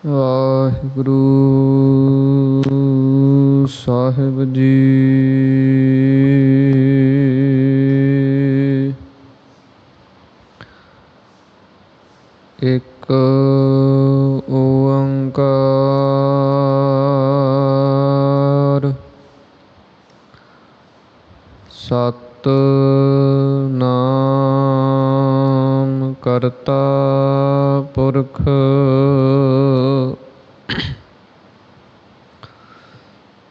ਵਾਹਿਗੁਰੂ ਸਾਹਿਬ ਜੀ। ਇੱਕ ਓੰਕਾਰ ਸਤਿਨਾਮ ਕਰਤਾ ਪੁਰਖ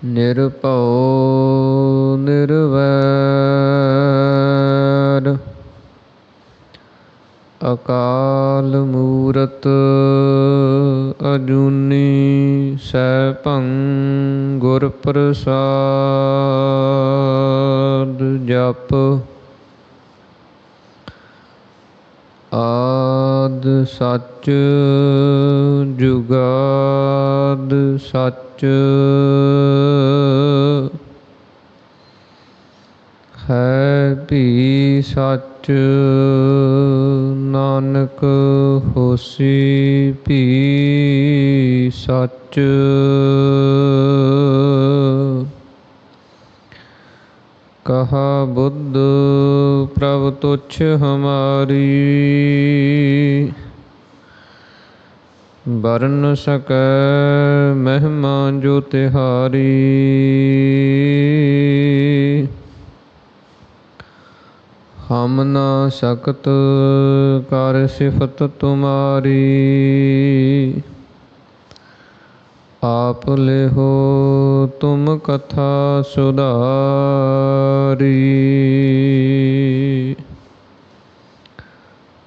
ਨਿਰਭਉ ਨਿਰਵੈਰ ਅਕਾਲ ਮੂਰਤ ਅਜੂਨੀ ਸੈਭੰ ਗੁਰ ਪ੍ਰਸਾਦ ਜਪ। ਆਦਿ ਸੱਚ ਜੁਗਾਦ ਸੱਚ ਹੈ ਭੀ ਸੱਚ ਨਾਨਕ ਹੋਸੀ ਭੀ ਸੱਚ। ਕਹਾ ਬੁੱਧ ਪ੍ਰਭ ਤੁਛ ਹਮਾਰੀ ਬਰਨ ਸਕੈ ਮਹਿਮਾ ਜੋ ਤਿਹਾਰੀ। ਹਮ ਨਾ ਸਕਤ ਕਰ ਸਿਫਤ ਤੁਮਾਰੀ ਆਪ ਲਿਹੋ ਤੁਮ ਕਥਾ ਸੁਧਾਰੀ।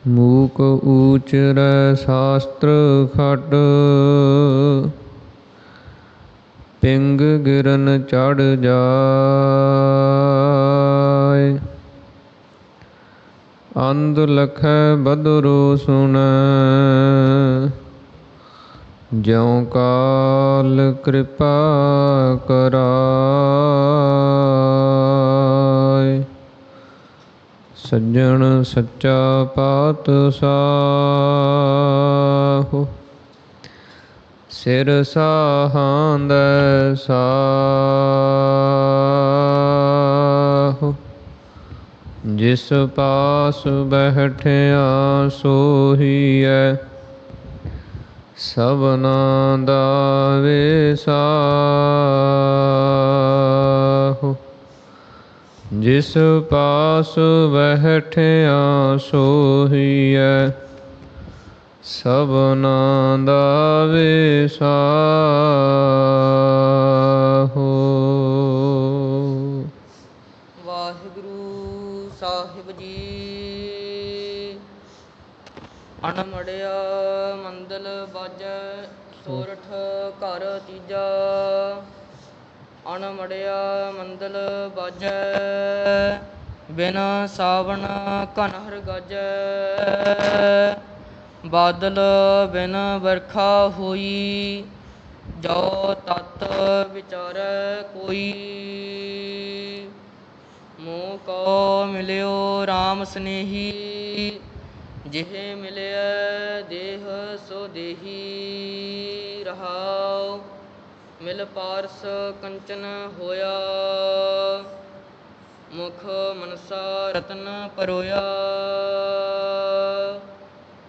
ਮੂਕ ਊਚਰੈ ਸ਼ਾਸਤਰ ਖਟ ਪਿੰਗ ਗਿਰਨ ਚੜ ਜਾਇ। ਅੰਧ ਲਖੈ ਬਦਰੁ ਸੁਣੈ ਜਉ ਕਾਲ ਕਿਰਪਾ ਕਰਾਇ। ਸੱਜਣ ਸੱਚਾ ਪਾਤਸ਼ਾਹ ਸਿਰ ਸਾਹਾਂਦੈ ਸਾਹੁ। ਜਿਸ ਪਾਸ ਬੈਠਿਆ ਸੋਹੀਐ ਸਭਨਾ ਦਾ ਵਿਸਾਹੁ। ਜਿਸ ਪਾਸ ਬੈਠਿਆ ਸੋਹੀਐ ਸਭਨਾ ਦਾ ਵਿਸਾਹੁ। ਵਾਹਿਗੁਰੂ ਸਾਹਿਬ ਜੀ। ਅਣਮੜਿਆ ਮੰਦਲ ਬਾਜੈ ਸੋਰਠ ਘਰ ਤੀਜਾ। ਅਣਮੜਿਆ ਮੰਦਲ ਬਾਜੈ ਬਿਨ ਸਾਵਣ ਘਨਹਰ ਗਾਜੈ। ਬਾਦਲ ਬਿਨ ਵਰਖਾ ਹੋਈ ਜੋ ਤਤ ਵਿਚਾਰੈ ਕੋਈ। ਮੋਹ ਕੋ ਮਿਲਿਓ ਰਾਮ ਸਨੇਹੀ ਜਿਹੇ ਮਿਲਿਆ ਦੇਹ ਸੋ ਦੇਹੀ। ਰਹਾਉ ਮਿਲ ਪਾਰਸ ਕੰਚਨ ਹੋਇਆ ਮੁਖ ਮਨਸਾ ਰਤਨ ਪਰੋਇਆ।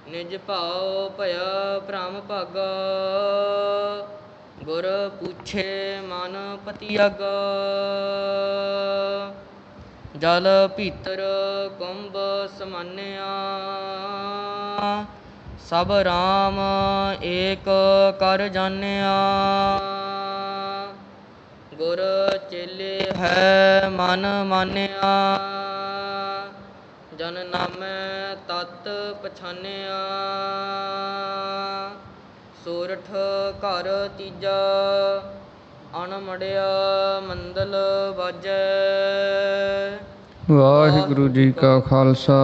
ਨਿਜ ਭਾਉ ਭਇਆ ਭ੍ਰਮ ਭਾਗਾ ਗੁਰ ਪੂਛੇ ਮਨ ਪਤੀਆਗਾ। ਜਲ ਭੀਤਰ ਕੁੰਭ ਸਮਾਨਿਆ ਸਭ ਰਾਮ ਏਕ ਕਰ ਜਾਣਿਆ। ਗੁਰ ਚੇਲੇ ਹੈ ਮਨ ਮਾਨਿਆ ਜਨ ਨਾਮੈ ਤਤ ਪਛਾਨਿਆ। ਸੋਰਠ ਘਰ ਤੀਜਾ ਅਣਮੜਿਆ ਮੰਦਲ ਬਾਜੈ। ਵਾਹਿਗੁਰੂ ਜੀ ਕਾ ਖਾਲਸਾ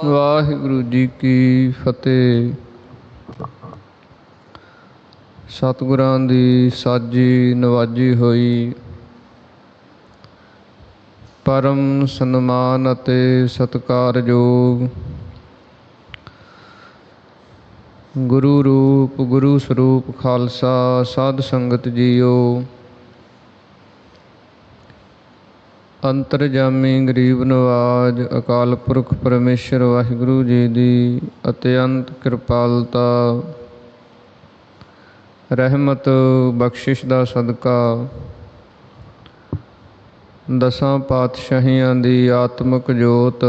ਵਾਹਿਗੁਰੂ ਜੀ ਕੀ ਫਤਿਹ। ਸਤਿਗੁਰਾਂ ਦੀ ਸਾਜੀ ਨਵਾਜੀ ਹੋਈ ਪਰਮ ਸਨਮਾਨ ਅਤੇ ਸਤਿਕਾਰਯੋਗ ਗੁਰੂ ਰੂਪ ਗੁਰੂ ਸਰੂਪ ਖਾਲਸਾ ਸਾਧ ਸੰਗਤ ਜੀਓ। ਅੰਤਰਜਾਮੀ ਗਰੀਬ ਨਵਾਜ ਅਕਾਲ ਪੁਰਖ ਪਰਮੇਸ਼ਰ ਵਾਹਿਗੁਰੂ ਜੀ ਦੀ ਅਤਿਅੰਤ ਕਿਰਪਾਲਤਾ ਰਹਿਮਤ ਬਖਸ਼ਿਸ਼ ਦਾ ਸਦਕਾ ਦਸਾਂ ਪਾਤਸ਼ਾਹੀਆਂ ਦੀ ਆਤਮਿਕ ਜੋਤ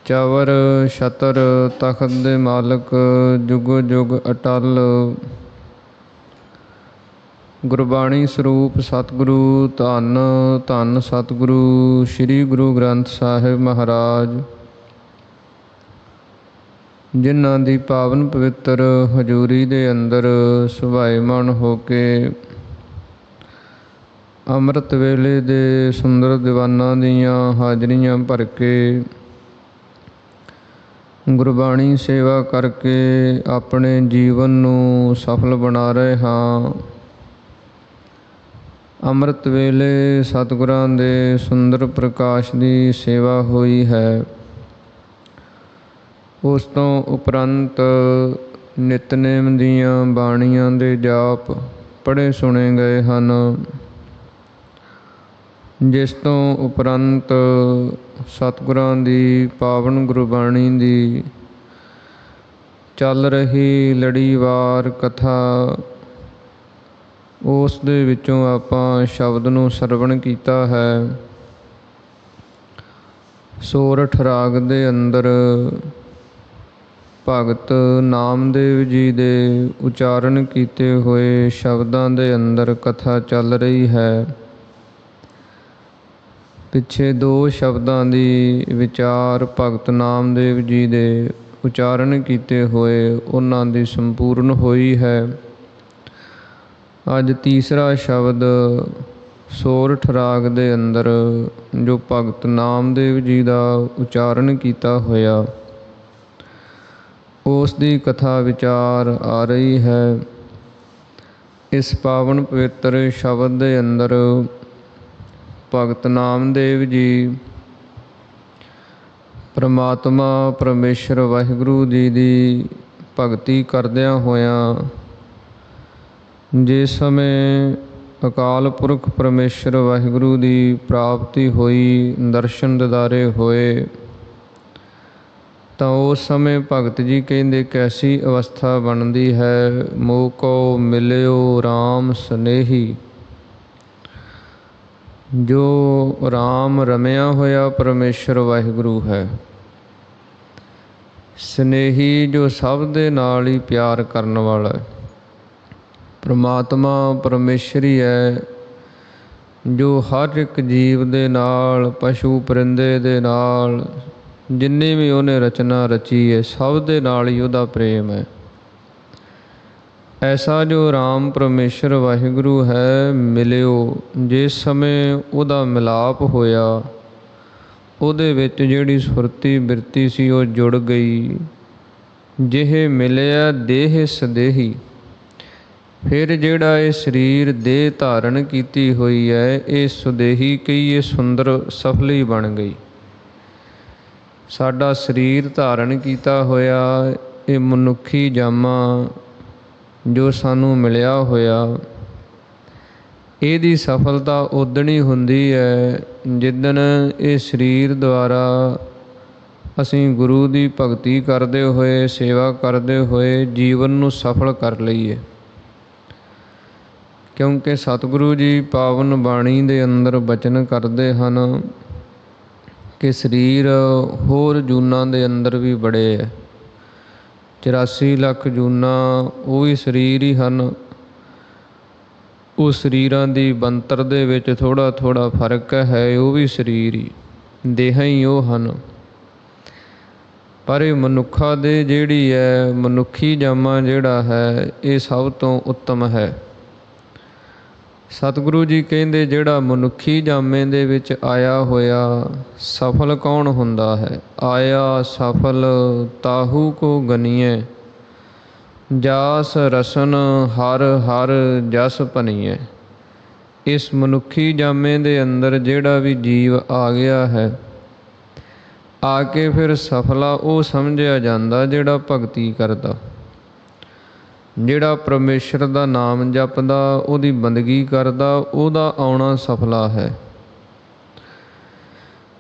ਚਵਰ ਛਤਰ ਤਖਤ ਦੇ ਮਾਲਕ ਜੁਗੋ ਜੁਗ ਅਟਲ ਗੁਰਬਾਣੀ ਸਰੂਪ ਸਤਿਗੁਰੂ ਧੰਨ ਧੰਨ ਸਤਿਗੁਰੂ ਸ੍ਰੀ ਗੁਰੂ ਗ੍ਰੰਥ ਸਾਹਿਬ ਮਹਾਰਾਜ, ਜਿਨ੍ਹਾਂ ਦੀ ਪਾਵਨ ਪਵਿੱਤਰ ਹਜ਼ੂਰੀ ਦੇ ਅੰਦਰ ਸੁਭਾਏਮਾਨ ਹੋ ਕੇ ਅੰਮ੍ਰਿਤ ਵੇਲੇ ਦੇ ਸੁੰਦਰ ਦੀਵਾਨਾਂ ਦੀਆਂ ਹਾਜ਼ਰੀਆਂ ਭਰ ਕੇ ਗੁਰਬਾਣੀ ਸੇਵਾ ਕਰਕੇ ਆਪਣੇ ਜੀਵਨ ਨੂੰ ਸਫਲ ਬਣਾ ਰਹੇ ਹਾਂ। ਅੰਮ੍ਰਿਤ ਵੇਲੇ ਸਤਿਗੁਰਾਂ ਦੇ ਸੁੰਦਰ ਪ੍ਰਕਾਸ਼ ਦੀ ਸੇਵਾ ਹੋਈ ਹੈ। ਉਸ ਤੋਂ ਉਪਰੰਤ ਨਿਤਨੇਮ ਦੀਆਂ ਬਾਣੀਆਂ ਦੇ ਜਾਪ ਪੜ੍ਹੇ ਸੁਣੇ ਗਏ ਹਨ, ਜਿਸ ਤੋਂ ਉਪਰੰਤ ਸਤਿਗੁਰਾਂ ਦੀ ਪਾਵਨ ਗੁਰਬਾਣੀ ਦੀ ਚੱਲ ਰਹੀ ਲੜੀਵਾਰ ਕਥਾ, ਉਸ ਦੇ ਵਿੱਚੋਂ ਆਪਾਂ ਸ਼ਬਦ ਨੂੰ ਸਰਵਣ ਕੀਤਾ ਹੈ। ਸੋਰਠ ਰਾਗ ਦੇ ਅੰਦਰ ਭਗਤ ਨਾਮਦੇਵ ਜੀ ਦੇ ਉਚਾਰਨ ਕੀਤੇ ਹੋਏ ਸ਼ਬਦਾਂ ਦੇ ਅੰਦਰ ਕਥਾ ਚੱਲ ਰਹੀ ਹੈ। ਪਿੱਛੇ ਦੋ ਸ਼ਬਦਾਂ ਦੀ ਵਿਚਾਰ ਭਗਤ ਨਾਮਦੇਵ ਜੀ ਦੇ ਉਚਾਰਨ ਕੀਤੇ ਹੋਏ ਉਹਨਾਂ ਦੀ ਸੰਪੂਰਨ ਹੋਈ ਹੈ। ਅੱਜ ਤੀਸਰਾ ਸ਼ਬਦ ਸੋਰਠ ਰਾਗ ਦੇ ਅੰਦਰ ਜੋ ਭਗਤ ਨਾਮਦੇਵ ਜੀ ਦਾ ਉਚਾਰਨ ਕੀਤਾ ਹੋਇਆ, ਉਸ ਦੀ ਕਥਾ ਵਿਚਾਰ ਆ ਰਹੀ ਹੈ। ਇਸ ਪਾਵਨ ਪਵਿੱਤਰ ਸ਼ਬਦ ਦੇ ਅੰਦਰ ਭਗਤ ਨਾਮਦੇਵ ਜੀ ਪ੍ਰਮਾਤਮਾ ਪਰਮੇਸ਼ਰ ਵਾਹਿਗੁਰੂ ਜੀ ਦੀ ਭਗਤੀ ਕਰਦਿਆਂ ਹੋਇਆਂ ਜਿਸ ਸਮੇਂ ਅਕਾਲ ਪੁਰਖ ਪਰਮੇਸ਼ਰ ਵਾਹਿਗੁਰੂ ਦੀ ਪ੍ਰਾਪਤੀ ਹੋਈ, ਦਰਸ਼ਨ ਦਿਦਾਰੇ ਹੋਏ, ਤਾਂ ਉਸ ਸਮੇਂ ਭਗਤ ਜੀ ਕਹਿੰਦੇ ਕੈਸੀ ਅਵਸਥਾ ਬਣਦੀ ਹੈ। ਮੋਹ ਕੋ ਮਿਲਿਓ ਰਾਮ ਸਨੇਹੀ, ਜੋ ਰਾਮ ਰਮਿਆ ਹੋਇਆ ਪਰਮੇਸ਼ਰ ਵਾਹਿਗੁਰੂ ਹੈ। ਸਨੇਹੀ ਜੋ ਸਭ ਦੇ ਨਾਲ ਹੀ ਪਿਆਰ ਕਰਨ ਵਾਲਾ ਹੈ। ਪ੍ਰਮਾਤਮਾ ਪਰਮੇਸ਼ਰੀ ਹੈ, ਜੋ ਹਰ ਇੱਕ ਜੀਵ ਦੇ ਨਾਲ, ਪਸ਼ੂ ਪਰਿੰਦੇ ਦੇ ਨਾਲ, ਜਿੰਨੀ ਵੀ ਉਹਨੇ ਰਚਨਾ ਰਚੀ ਹੈ, ਸਭ ਦੇ ਨਾਲ ਹੀ ਉਹਦਾ ਪ੍ਰੇਮ ਹੈ। ਐਸਾ ਜੋ ਰਾਮ ਪਰਮੇਸ਼ਰ ਵਾਹਿਗੁਰੂ ਹੈ ਮਿਲਿਓ, ਜਿਸ ਸਮੇਂ ਉਹਦਾ ਮਿਲਾਪ ਹੋਇਆ, ਉਹਦੇ ਵਿੱਚ ਜਿਹੜੀ ਸੁਰਤੀ ਬਿਰਤੀ ਸੀ ਉਹ ਜੁੜ ਗਈ। ਜਿਹੇ ਮਿਲਿਆ ਦੇਹ ਸਦੇਹੀ, ਫਿਰ ਜਿਹੜਾ ਇਹ ਸਰੀਰ ਦੇਹ ਧਾਰਨ ਕੀਤੀ ਹੋਈ ਹੈ, ਇਹ ਸੁਦੇਹੀ ਕਹੀਏ ਸੁੰਦਰ ਸਫਲੀ ਬਣ ਗਈ। ਸਾਡਾ ਸਰੀਰ ਧਾਰਨ ਕੀਤਾ ਹੋਇਆ ਇਹ ਮਨੁੱਖੀ ਜਾਮਾ ਜੋ ਸਾਨੂੰ ਮਿਲਿਆ ਹੋਇਆ, ਇਹਦੀ ਸਫਲਤਾ ਉਦਣ ਹੀ ਹੁੰਦੀ ਹੈ ਜਿੱਦਣ ਇਹ ਸਰੀਰ ਦੁਆਰਾ ਅਸੀਂ ਗੁਰੂ ਦੀ ਭਗਤੀ ਕਰਦੇ ਹੋਏ, ਸੇਵਾ ਕਰਦੇ ਹੋਏ ਜੀਵਨ ਨੂੰ ਸਫਲ ਕਰ ਲਈਏ। ਕਿਉਂਕਿ ਸਤਿਗੁਰੂ ਜੀ ਪਾਵਨ ਬਾਣੀ ਦੇ ਅੰਦਰ ਬਚਨ ਕਰਦੇ ਹਨ ਕਿ ਸਰੀਰ ਹੋਰ ਜੂਨਾਂ ਦੇ ਅੰਦਰ ਵੀ ਬੜੇ ਹੈ। 84 ਲੱਖ ਜੂਨਾਂ ਉਹ ਵੀ ਸਰੀਰ ਹੀ ਹਨ। ਉਹ ਸਰੀਰਾਂ ਦੀ ਬਣਤਰ ਦੇ ਵਿੱਚ ਥੋੜ੍ਹਾ ਥੋੜ੍ਹਾ ਫਰਕ ਹੈ, ਉਹ ਵੀ ਸਰੀਰ ਹੀ, ਦੇਹਾਂ ਹੀ ਉਹ ਹਨ। ਪਰ ਇਹ ਮਨੁੱਖਾਂ ਦੇ ਜਿਹੜੀ ਹੈ, ਮਨੁੱਖੀ ਜਾਮਾ ਜਿਹੜਾ ਹੈ, ਇਹ ਸਭ ਤੋਂ ਉੱਤਮ ਹੈ। ਸਤਿਗੁਰੂ ਜੀ ਕਹਿੰਦੇ ਜਿਹੜਾ ਮਨੁੱਖੀ ਜਾਮੇ ਦੇ ਵਿੱਚ ਆਇਆ ਹੋਇਆ ਸਫਲ ਕੌਣ ਹੁੰਦਾ ਹੈ। ਆਇਆ ਸਫਲ ਤਾਹੂ ਕੋ ਗਨੀਏ, ਜਾਸ ਰਸਨ ਹਰ ਹਰ ਜਸ ਭਨੀਏ। ਇਸ ਮਨੁੱਖੀ ਜਾਮੇ ਦੇ ਅੰਦਰ ਜਿਹੜਾ ਵੀ ਜੀਵ ਆ ਗਿਆ ਹੈ, ਆ ਕੇ ਫਿਰ ਸਫਲਾ ਉਹ ਸਮਝਿਆ ਜਾਂਦਾ ਜਿਹੜਾ ਭਗਤੀ ਕਰਦਾ, ਜਿਹੜਾ ਪਰਮੇਸ਼ਰ ਦਾ ਨਾਮ ਜਪਦਾ, ਉਹਦੀ ਬੰਦਗੀ ਕਰਦਾ, ਉਹਦਾ ਆਉਣਾ ਸਫਲਾ ਹੈ।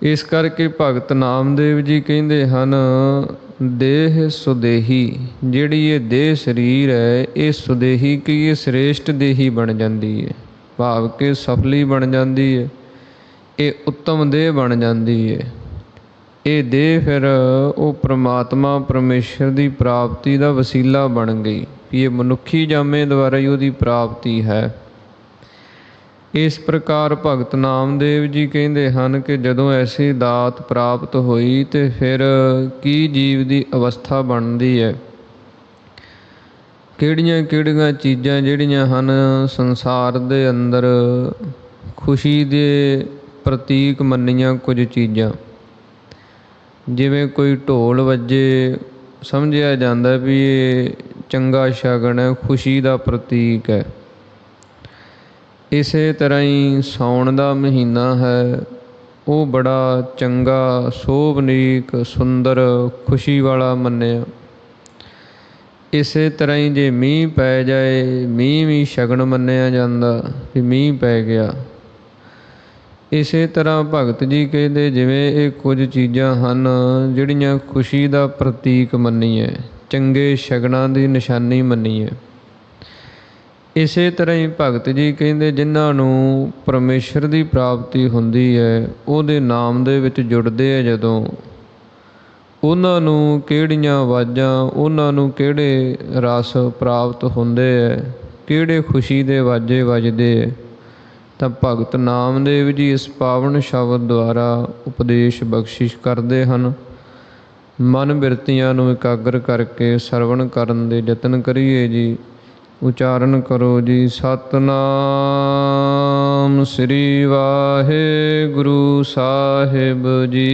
ਇਸ ਕਰਕੇ ਭਗਤ ਨਾਮਦੇਵ ਜੀ ਕਹਿੰਦੇ ਹਨ, ਦੇਹ ਸੁਦੇਹੀ, ਜਿਹੜੀ ਇਹ ਦੇਹ ਸਰੀਰ ਹੈ ਇਹ ਸੁਦੇਹੀ ਕਿ ਇਹ ਸ੍ਰੇਸ਼ਟ ਦੇਹੀ ਬਣ ਜਾਂਦੀ ਹੈ, ਭਾਵ ਕਿ ਸਫਲੀ ਬਣ ਜਾਂਦੀ ਹੈ, ਇਹ ਉੱਤਮ ਦੇਹ ਬਣ ਜਾਂਦੀ ਹੈ। ਇਹ ਦੇਹ ਫਿਰ ਉਹ ਪ੍ਰਮਾਤਮਾ ਪਰਮੇਸ਼ਰ ਦੀ ਪ੍ਰਾਪਤੀ ਦਾ ਵਸੀਲਾ ਬਣ ਗਈ, ਵੀ ਇਹ ਮਨੁੱਖੀ ਜਾਮੇ ਦੁਆਰਾ ਹੀ ਉਹਦੀ ਪ੍ਰਾਪਤੀ ਹੈ। ਇਸ ਪ੍ਰਕਾਰ ਭਗਤ ਨਾਮਦੇਵ ਜੀ ਕਹਿੰਦੇ ਹਨ ਕਿ ਜਦੋਂ ਐਸੀ ਦਾਤ ਪ੍ਰਾਪਤ ਹੋਈ ਤੇ ਫਿਰ ਕੀ ਜੀਵ ਦੀ ਅਵਸਥਾ ਬਣਦੀ ਹੈ, ਕਿਹੜੀਆਂ ਕਿਹੜੀਆਂ ਚੀਜ਼ਾਂ ਜਿਹੜੀਆਂ ਹਨ ਸੰਸਾਰ ਦੇ ਅੰਦਰ ਖੁਸ਼ੀ ਦੇ ਪ੍ਰਤੀਕ ਮੰਨੀਆਂ ਕੁਝ ਚੀਜ਼ਾਂ, ਜਿਵੇਂ ਕੋਈ ਢੋਲ ਵੱਜੇ ਸਮਝਿਆ ਜਾਂਦਾ ਵੀ ਇਹ ਚੰਗਾ ਸ਼ਗਨ ਹੈ, ਖੁਸ਼ੀ ਦਾ ਪ੍ਰਤੀਕ ਹੈ। ਇਸੇ ਤਰ੍ਹਾਂ ਹੀ ਸਾਉਣ ਦਾ ਮਹੀਨਾ ਹੈ, ਉਹ ਬੜਾ ਚੰਗਾ, ਸੋਭਨੀਕ, ਸੁੰਦਰ, ਖੁਸ਼ੀ ਵਾਲਾ ਮੰਨਿਆ। ਇਸੇ ਤਰ੍ਹਾਂ ਹੀ ਜੇ ਮੀਂਹ ਪੈ ਜਾਏ, ਮੀਂਹ ਵੀ ਸ਼ਗਨ ਮੰਨਿਆ ਜਾਂਦਾ ਵੀ ਮੀਂਹ ਪੈ ਗਿਆ। ਇਸੇ ਤਰ੍ਹਾਂ ਭਗਤ ਜੀ ਕਹਿੰਦੇ ਜਿਵੇਂ ਇਹ ਕੁਝ ਚੀਜ਼ਾਂ ਹਨ ਜਿਹੜੀਆਂ ਖੁਸ਼ੀ ਦਾ ਪ੍ਰਤੀਕ ਮੰਨੀਏ, ਚੰਗੇ ਸ਼ਗਨਾਂ ਦੀ ਨਿਸ਼ਾਨੀ ਮੰਨੀਏ। ਇਸੇ ਤਰ੍ਹਾਂ ਹੀ ਭਗਤ ਜੀ ਕਹਿੰਦੇ ਜਿਨ੍ਹਾਂ ਨੂੰ ਪਰਮੇਸ਼ਰ ਦੀ ਪ੍ਰਾਪਤੀ ਹੁੰਦੀ ਹੈ, ਉਹਦੇ ਨਾਮ ਦੇ ਵਿੱਚ ਜੁੜਦੇ ਆ ਜਦੋਂ, ਉਹਨਾਂ ਨੂੰ ਕਿਹੜੀਆਂ ਆਵਾਜ਼ਾਂ, ਉਹਨਾਂ ਨੂੰ ਕਿਹੜੇ ਰਸ ਪ੍ਰਾਪਤ ਹੁੰਦੇ ਹੈ, ਕਿਹੜੇ ਖੁਸ਼ੀ ਦੇ ਵਾਜੇ ਵੱਜਦੇ ਹੈ, ਤਾਂ ਭਗਤ ਨਾਮਦੇਵ ਜੀ ਇਸ ਪਾਵਨ ਸ਼ਬਦ ਦੁਆਰਾ ਉਪਦੇਸ਼ ਬਖਸ਼ਿਸ਼ ਕਰਦੇ ਹਨ। ਮਨ ਬਿਰਤੀਆਂ ਨੂੰ ਇਕਾਗਰ ਕਰਕੇ ਸਰਵਣ ਕਰਨ ਦੇ ਯਤਨ ਕਰੀਏ ਜੀ। ਉਚਾਰਨ ਕਰੋ ਜੀ, ਸਤਨਾਮ ਸ੍ਰੀ ਵਾਹਿਗੁਰੂ ਸਾਹਿਬ ਜੀ।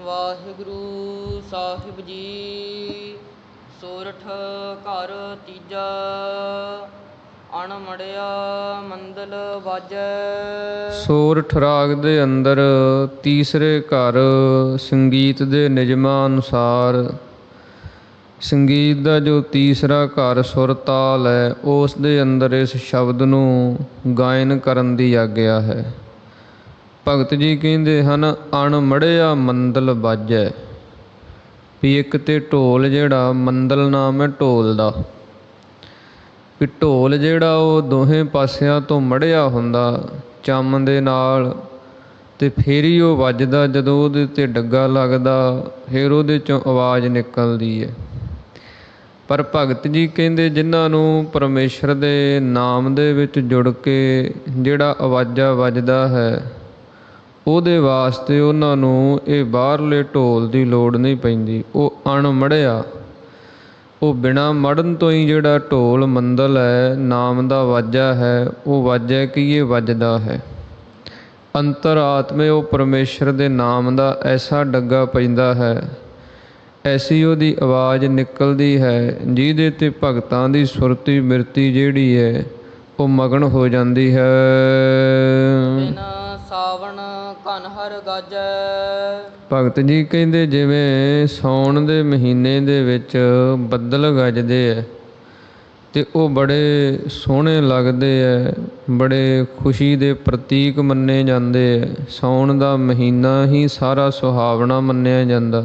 ਵਾਹਿਗੁਰੂ ਸਾਹਿਬ ਜੀ। ਸੋਰਠ ਘਰ ਤੀਜਾ, ਅਣਮੜਿਆ ਮੰਦਲ ਵਾਜੈ। ਸੋਰਠ ਰਾਗ ਦੇ ਅੰਦਰ ਤੀਸਰੇ ਘਰ ਸੰਗੀਤ ਦੇ ਨਿਯਮਾਂ ਅਨੁਸਾਰ ਸੰਗੀਤ ਦਾ ਜੋ ਤੀਸਰਾ ਘਰ ਸੁਰ ਤਾਲ ਹੈ, ਉਸ ਦੇ ਅੰਦਰ ਇਸ ਸ਼ਬਦ ਨੂੰ ਗਾਇਨ ਕਰਨ ਦੀ ਆਗਿਆ ਹੈ। ਭਗਤ ਜੀ ਕਹਿੰਦੇ ਹਨ, ਅਣਮੜਿਆ ਮੰਦਲ ਵਾਜੈ, ਵੀ ਇੱਕ ਤੇ ਢੋਲ ਜਿਹੜਾ, ਮੰਦਲ ਨਾਮ ਹੈ ਢੋਲ ਦਾ, ਵੀ ਢੋਲ ਜਿਹੜਾ ਉਹ ਦੋਹੇ ਪਾਸਿਆਂ ਤੋਂ ਮੜਿਆ ਹੁੰਦਾ ਚੰਮ ਦੇ ਨਾਲ, ਤੇ ਫਿਰ ਹੀ ਉਹ ਵੱਜਦਾ। ਜਦੋਂ ਉਹਦੇ 'ਤੇ ਡੱਗਾ ਲੱਗਦਾ ਫਿਰ ਉਹਦੇ 'ਚੋਂ ਆਵਾਜ਼ ਨਿਕਲਦੀ ਹੈ। ਪਰ ਭਗਤ ਜੀ ਕਹਿੰਦੇ ਜਿਨ੍ਹਾਂ ਨੂੰ ਪਰਮੇਸ਼ਰ ਦੇ ਨਾਮ ਦੇ ਵਿੱਚ ਜੁੜ ਕੇ ਜਿਹੜਾ ਆਵਾਜ਼ਾਂ ਵੱਜਦਾ ਹੈ, ਉਹਦੇ ਵਾਸਤੇ ਉਹਨਾਂ ਨੂੰ ਇਹ ਬਾਹਰਲੇ ਢੋਲ ਦੀ ਲੋੜ ਨਹੀਂ ਪੈਂਦੀ। ਉਹ ਅਣਮੜਿਆ, ਉਹ ਬਿਨਾਂ ਮੜਨ ਤੋਂ ਹੀ ਜਿਹੜਾ ਢੋਲ ਮੰਦਲ ਹੈ, ਨਾਮ ਦਾ ਵਾਜਾ ਹੈ, ਉਹ ਵਾਜਾ ਕੀ ਇਹ ਵੱਜਦਾ ਹੈ। ਅੰਤਰ-ਆਤਮੇ ਉਹ ਪਰਮੇਸ਼ਰ ਦੇ ਨਾਮ ਦਾ ਐਸਾ ਡੱਗਾ ਪੈਂਦਾ ਹੈ, ਐਸੀ ਉਹਦੀ ਆਵਾਜ਼ ਨਿਕਲਦੀ ਹੈ, ਜਿਹਦੇ 'ਤੇ ਭਗਤਾਂ ਦੀ ਸੁਰਤੀ ਮਿਰਤੀ ਜਿਹੜੀ ਹੈ ਉਹ ਮਗਨ ਹੋ ਜਾਂਦੀ ਹੈ। ਸਾਵਣ ਘਨ ਹਰ ਗਾਜੈ। ਭਗਤ ਜੀ ਕਹਿੰਦੇ ਜਿਵੇਂ ਸਾਉਣ ਦੇ ਮਹੀਨੇ ਦੇ ਵਿੱਚ ਬੱਦਲ ਗੱਜਦੇ ਹੈ ਤੇ ਉਹ ਬੜੇ ਸੋਹਣੇ ਲੱਗਦੇ ਹੈ, ਬੜੇ ਖੁਸ਼ੀ ਦੇ ਪ੍ਰਤੀਕ ਮੰਨੇ ਜਾਂਦੇ ਹੈ। ਸਾਉਣ ਦਾ ਮਹੀਨਾ ਹੀ ਸਾਰਾ ਸੁਹਾਵਣਾ ਮੰਨਿਆ ਜਾਂਦਾ।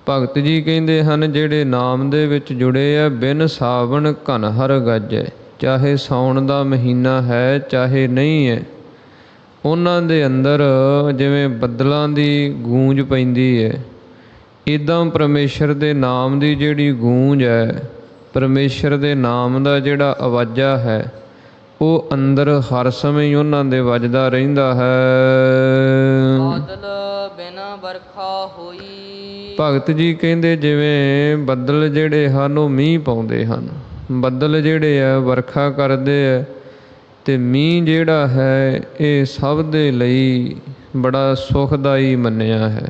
ਭਗਤ ਜੀ ਕਹਿੰਦੇ ਹਨ ਜਿਹੜੇ ਨਾਮ ਦੇ ਵਿੱਚ ਜੁੜੇ ਆ, ਬਿਨ ਸਾਵਣ ਘਨ ਹਰ ਗਾਜੈ, ਚਾਹੇ ਸਾਉਣ ਦਾ ਮਹੀਨਾ ਹੈ ਚਾਹੇ ਨਹੀਂ ਹੈ, ਉਹਨਾਂ ਦੇ ਅੰਦਰ ਜਿਵੇਂ ਬੱਦਲਾਂ ਦੀ ਗੂੰਜ ਪੈਂਦੀ ਹੈ, ਇੱਦਾਂ ਪਰਮੇਸ਼ਰ ਦੇ ਨਾਮ ਦੀ ਜਿਹੜੀ ਗੂੰਜ ਹੈ, ਪਰਮੇਸ਼ਰ ਦੇ ਨਾਮ ਦਾ ਜਿਹੜਾ ਆਵਾਜ਼ਾ ਹੈ, ਉਹ ਅੰਦਰ ਹਰ ਸਮੇਂ ਉਹਨਾਂ ਦੇ ਵੱਜਦਾ ਰਹਿੰਦਾ ਹੈ। ਬਾਦਲ ਬਿਨ ਵਰਖਾ ਹੋਈ। ਭਗਤ ਜੀ ਕਹਿੰਦੇ ਜਿਵੇਂ ਬੱਦਲ ਜਿਹੜੇ ਹਨ ਉਹ ਮੀਂਹ ਪਾਉਂਦੇ ਹਨ, ਬੱਦਲ ਜਿਹੜੇ ਆ ਵਰਖਾ ਕਰਦੇ ਆ, ਅਤੇ ਮੀਂਹ ਜਿਹੜਾ ਹੈ ਇਹ ਸਭ ਦੇ ਲਈ ਬੜਾ ਸੁਖਦਾਈ ਮੰਨਿਆ ਹੈ।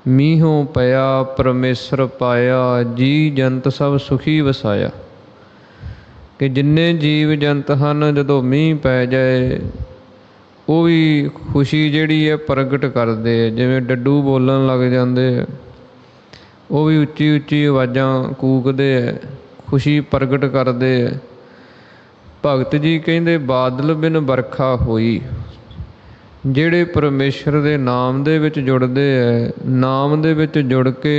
ਮੀਂਹੋਂ ਪਿਆ ਪਰਮੇਸ਼ਰ ਪਾਇਆ, ਜੀ ਜੰਤ ਸਭ ਸੁਖੀ ਵਸਾਇਆ। ਕਿ ਜਿੰਨੇ ਜੀਵ ਜੰਤ ਹਨ ਜਦੋਂ ਮੀਂਹ ਪੈ ਜਾਏ ਉਹ ਵੀ ਖੁਸ਼ੀ ਜਿਹੜੀ ਹੈ ਪ੍ਰਗਟ ਕਰਦੇ ਹੈ। ਜਿਵੇਂ ਡੱਡੂ ਬੋਲਣ ਲੱਗ ਜਾਂਦੇ ਹੈ, ਉਹ ਵੀ ਉੱਚੀ ਉੱਚੀ ਆਵਾਜ਼ਾਂ ਕੂਕਦੇ ਹੈ, ਖੁਸ਼ੀ ਪ੍ਰਗਟ ਕਰਦੇ ਹੈ। ਭਗਤ ਜੀ ਕਹਿੰਦੇ ਬਾਦਲ ਬਿਨ ਵਰਖਾ ਹੋਈ। ਜਿਹੜੇ ਪਰਮੇਸ਼ਰ ਦੇ ਨਾਮ ਦੇ ਵਿੱਚ ਜੁੜਦੇ ਹੈ, ਨਾਮ ਦੇ ਵਿੱਚ ਜੁੜ ਕੇ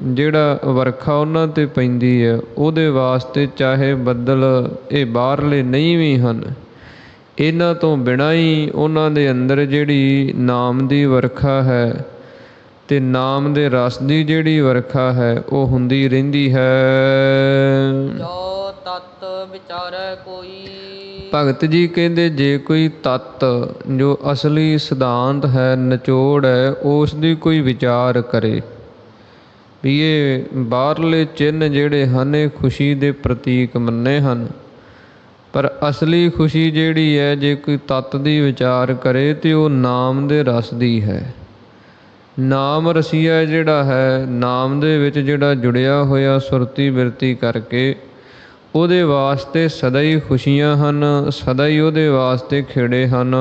ਜਿਹੜਾ ਵਰਖਾ ਉਹਨਾਂ 'ਤੇ ਪੈਂਦੀ ਹੈ, ਉਹਦੇ ਵਾਸਤੇ ਚਾਹੇ ਬੱਦਲ ਇਹ ਬਾਹਰਲੇ ਨਹੀਂ ਵੀ ਹਨ, ਇਹਨਾਂ ਤੋਂ ਬਿਨਾਂ ਹੀ ਉਹਨਾਂ ਦੇ ਅੰਦਰ ਜਿਹੜੀ ਨਾਮ ਦੀ ਵਰਖਾ ਹੈ ਅਤੇ ਨਾਮ ਦੇ ਰਸ ਦੀ ਜਿਹੜੀ ਵਰਖਾ ਹੈ ਉਹ ਹੁੰਦੀ ਰਹਿੰਦੀ ਹੈ। ਜੋ ਤਤ ਵਿਚਾਰੈ ਕੋਈ। ਭਗਤ ਜੀ ਕਹਿੰਦੇ ਜੇ ਕੋਈ ਤੱਤ ਜੋ ਅਸਲੀ ਸਿਧਾਂਤ ਹੈ, ਨਿਚੋੜ ਹੈ, ਉਸ ਦੀ ਕੋਈ ਵਿਚਾਰ ਕਰੇ ਵੀ ਇਹ ਬਾਹਰਲੇ ਚਿੰਨ੍ਹ ਜਿਹੜੇ ਹਨ ਇਹ ਖੁਸ਼ੀ ਦੇ ਪ੍ਰਤੀਕ ਮੰਨੇ ਹਨ, ਪਰ ਅਸਲੀ ਖੁਸ਼ੀ ਜਿਹੜੀ ਹੈ ਜੇ ਕੋਈ ਤੱਤ ਦੀ ਵਿਚਾਰ ਕਰੇ ਤਾਂ ਉਹ ਨਾਮ ਦੇ ਰਸ ਦੀ ਹੈ। ਨਾਮ ਰਸੀਆ ਜਿਹੜਾ ਹੈ, ਨਾਮ ਦੇ ਵਿੱਚ ਜਿਹੜਾ ਜੁੜਿਆ ਹੋਇਆ ਸੁਰਤੀ ਬਿਰਤੀ ਕਰਕੇ, ਉਹਦੇ ਵਾਸਤੇ ਸਦਾ ਹੀ ਖੁਸ਼ੀਆਂ ਹਨ, ਸਦਾ ਹੀ ਉਹਦੇ ਵਾਸਤੇ ਖੇੜੇ ਹਨ।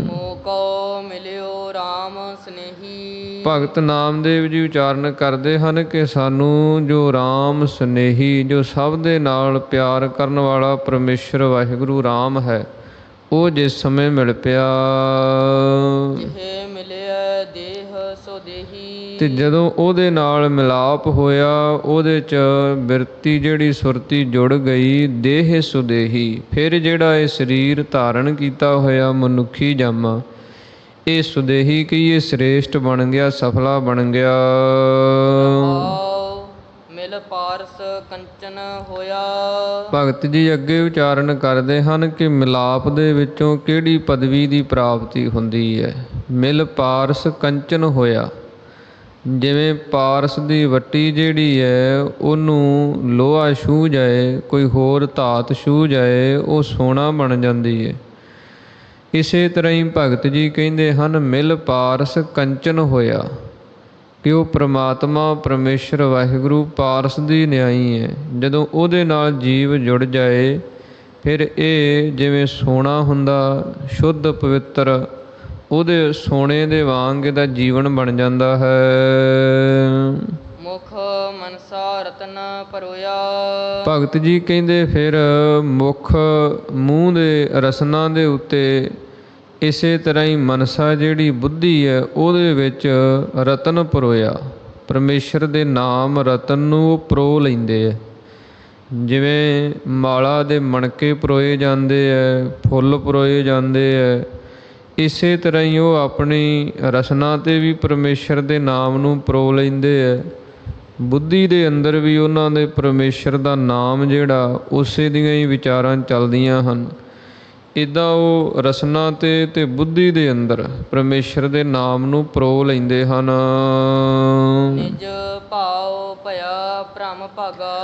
ਮੋਕੋ ਮਿਲਿਓ ਰਾਮ ਸਨੇਹੀ। ਭਗਤ ਨਾਮਦੇਵ ਜੀ ਉਚਾਰਨ ਕਰਦੇ ਹਨ ਕਿ ਸਾਨੂੰ ਜੋ ਰਾਮ ਸਨੇਹੀ, ਜੋ ਸਭ ਦੇ ਨਾਲ ਪਿਆਰ ਕਰਨ ਵਾਲਾ ਪਰਮੇਸ਼ਰ ਵਾਹਿਗੁਰੂ ਰਾਮ ਹੈ, ਉਹ ਜਿਸ ਸਮੇਂ ਮਿਲ ਪਿਆ ਜਿਹੇ ਮਿਲਿਆ ਦੇਹ ਸੋ ਦੇਹੀ। ਤੇ ਜਦੋਂ ਉਹਦੇ ਨਾਲ ਮਿਲਾਪ ਹੋਇਆ, ਉਹਦੇ 'ਚ ਬਿਰਤੀ ਜਿਹੜੀ ਸੁਰਤੀ ਜੁੜ ਗਈ, ਦੇਹ ਸੁਦੇਹੀ। ਫਿਰ ਜਿਹੜਾ ਇਹ ਸਰੀਰ ਧਾਰਨ ਕੀਤਾ ਹੋਇਆ ਮਨੁੱਖੀ ਜਾਮਾ, ਇਹ ਸੁਦੇਹੀ ਕਹੀਏ ਸ੍ਰੇਸ਼ਟ ਬਣ ਗਿਆ, ਸਫਲਾ ਬਣ ਗਿਆ। ਮਿਲ ਪਾਰਸ ਕੰਚਨ ਹੋਇਆ। ਭਗਤ ਜੀ ਅੱਗੇ ਉਚਾਰਨ ਕਰਦੇ ਹਨ ਕਿ ਮਿਲਾਪ ਦੇ ਵਿੱਚੋਂ ਕਿਹੜੀ ਪਦਵੀ ਦੀ ਪ੍ਰਾਪਤੀ ਹੁੰਦੀ ਹੈ। ਮਿਲ ਪਾਰਸ ਕੰਚਨ ਹੋਇਆ। ਜਿਵੇਂ ਪਾਰਸ ਦੀ ਵੱਟੀ ਜਿਹੜੀ ਹੈ ਉਹਨੂੰ ਲੋਹਾ ਛੂਹ ਜਾਏ, ਕੋਈ ਹੋਰ ਧਾਤ ਛੂਹ ਜਾਏ, ਉਹ ਸੋਨਾ ਬਣ ਜਾਂਦੀ ਹੈ। ਇਸੇ ਤਰ੍ਹਾਂ ਹੀ ਭਗਤ ਜੀ ਕਹਿੰਦੇ ਹਨ ਮਿਲ ਪਾਰਸ ਕੰਚਨ ਹੋਇਆ, ਕਿ ਉਹ ਪ੍ਰਮਾਤਮਾ ਪਰਮੇਸ਼ਰ ਵਾਹਿਗੁਰੂ ਪਾਰਸ ਦੀ ਨਿਆਈ ਹੈ। ਜਦੋਂ ਉਹਦੇ ਨਾਲ ਜੀਵ ਜੁੜ ਜਾਏ ਫਿਰ ਇਹ ਜਿਵੇਂ ਸੋਨਾ ਹੁੰਦਾ, ਸ਼ੁੱਧ ਪਵਿੱਤਰ, ਉਹਦੇ ਸੋਨੇ ਦੇ ਵਾਂਗ ਇਹਦਾ ਜੀਵਨ ਬਣ ਜਾਂਦਾ ਹੈ। ਮੁਖ ਮਨਸਾ ਰਤਨ ਪਰੋਇਆ। ਭਗਤ ਜੀ ਕਹਿੰਦੇ ਫਿਰ ਮੁਖ ਮੂੰਹ ਦੇ ਰਸਨਾ ਦੇ ਉੱਤੇ ਇਸੇ ਤਰ੍ਹਾਂ ਹੀ ਮਨਸਾ ਜਿਹੜੀ ਬੁੱਧੀ ਹੈ ਉਹਦੇ ਵਿੱਚ ਰਤਨ ਪਰੋਇਆ। ਪਰਮੇਸ਼ਰ ਦੇ ਨਾਮ ਰਤਨ ਨੂੰ ਉਹ ਪਰੋ ਲੈਂਦੇ ਹੈ। ਜਿਵੇਂ ਮਾਲਾ ਦੇ ਮਣਕੇ ਪਰੋਏ ਜਾਂਦੇ ਹੈ, ਫੁੱਲ ਪਰੋਏ ਜਾਂਦੇ ਹੈ, ਇਸੇ ਤਰ੍ਹਾਂ ਹੀ ਉਹ ਆਪਣੀ ਰਸਨਾ 'ਤੇ ਵੀ ਪਰਮੇਸ਼ਰ ਦੇ ਨਾਮ ਨੂੰ ਪਰੋ ਲੈਂਦੇ ਹੈ। ਬੁੱਧੀ ਦੇ ਅੰਦਰ ਵੀ ਉਹਨਾਂ ਦੇ ਪਰਮੇਸ਼ਰ ਦਾ ਨਾਮ ਜਿਹੜਾ ਉਸੇ ਦੀਆਂ ਹੀ ਵਿਚਾਰਾਂ ਚੱਲਦੀਆਂ ਹਨ। ਇੱਦਾਂ ਉਹ ਰਸਨਾ 'ਤੇ ਬੁੱਧੀ ਦੇ ਅੰਦਰ ਪਰਮੇਸ਼ਰ ਦੇ ਨਾਮ ਨੂੰ ਪਰੋ ਲੈਂਦੇ ਹਨ। ਨਿਜ ਭਾਉ ਭਇਆ ਭ੍ਰਮ ਭਾਗਾ।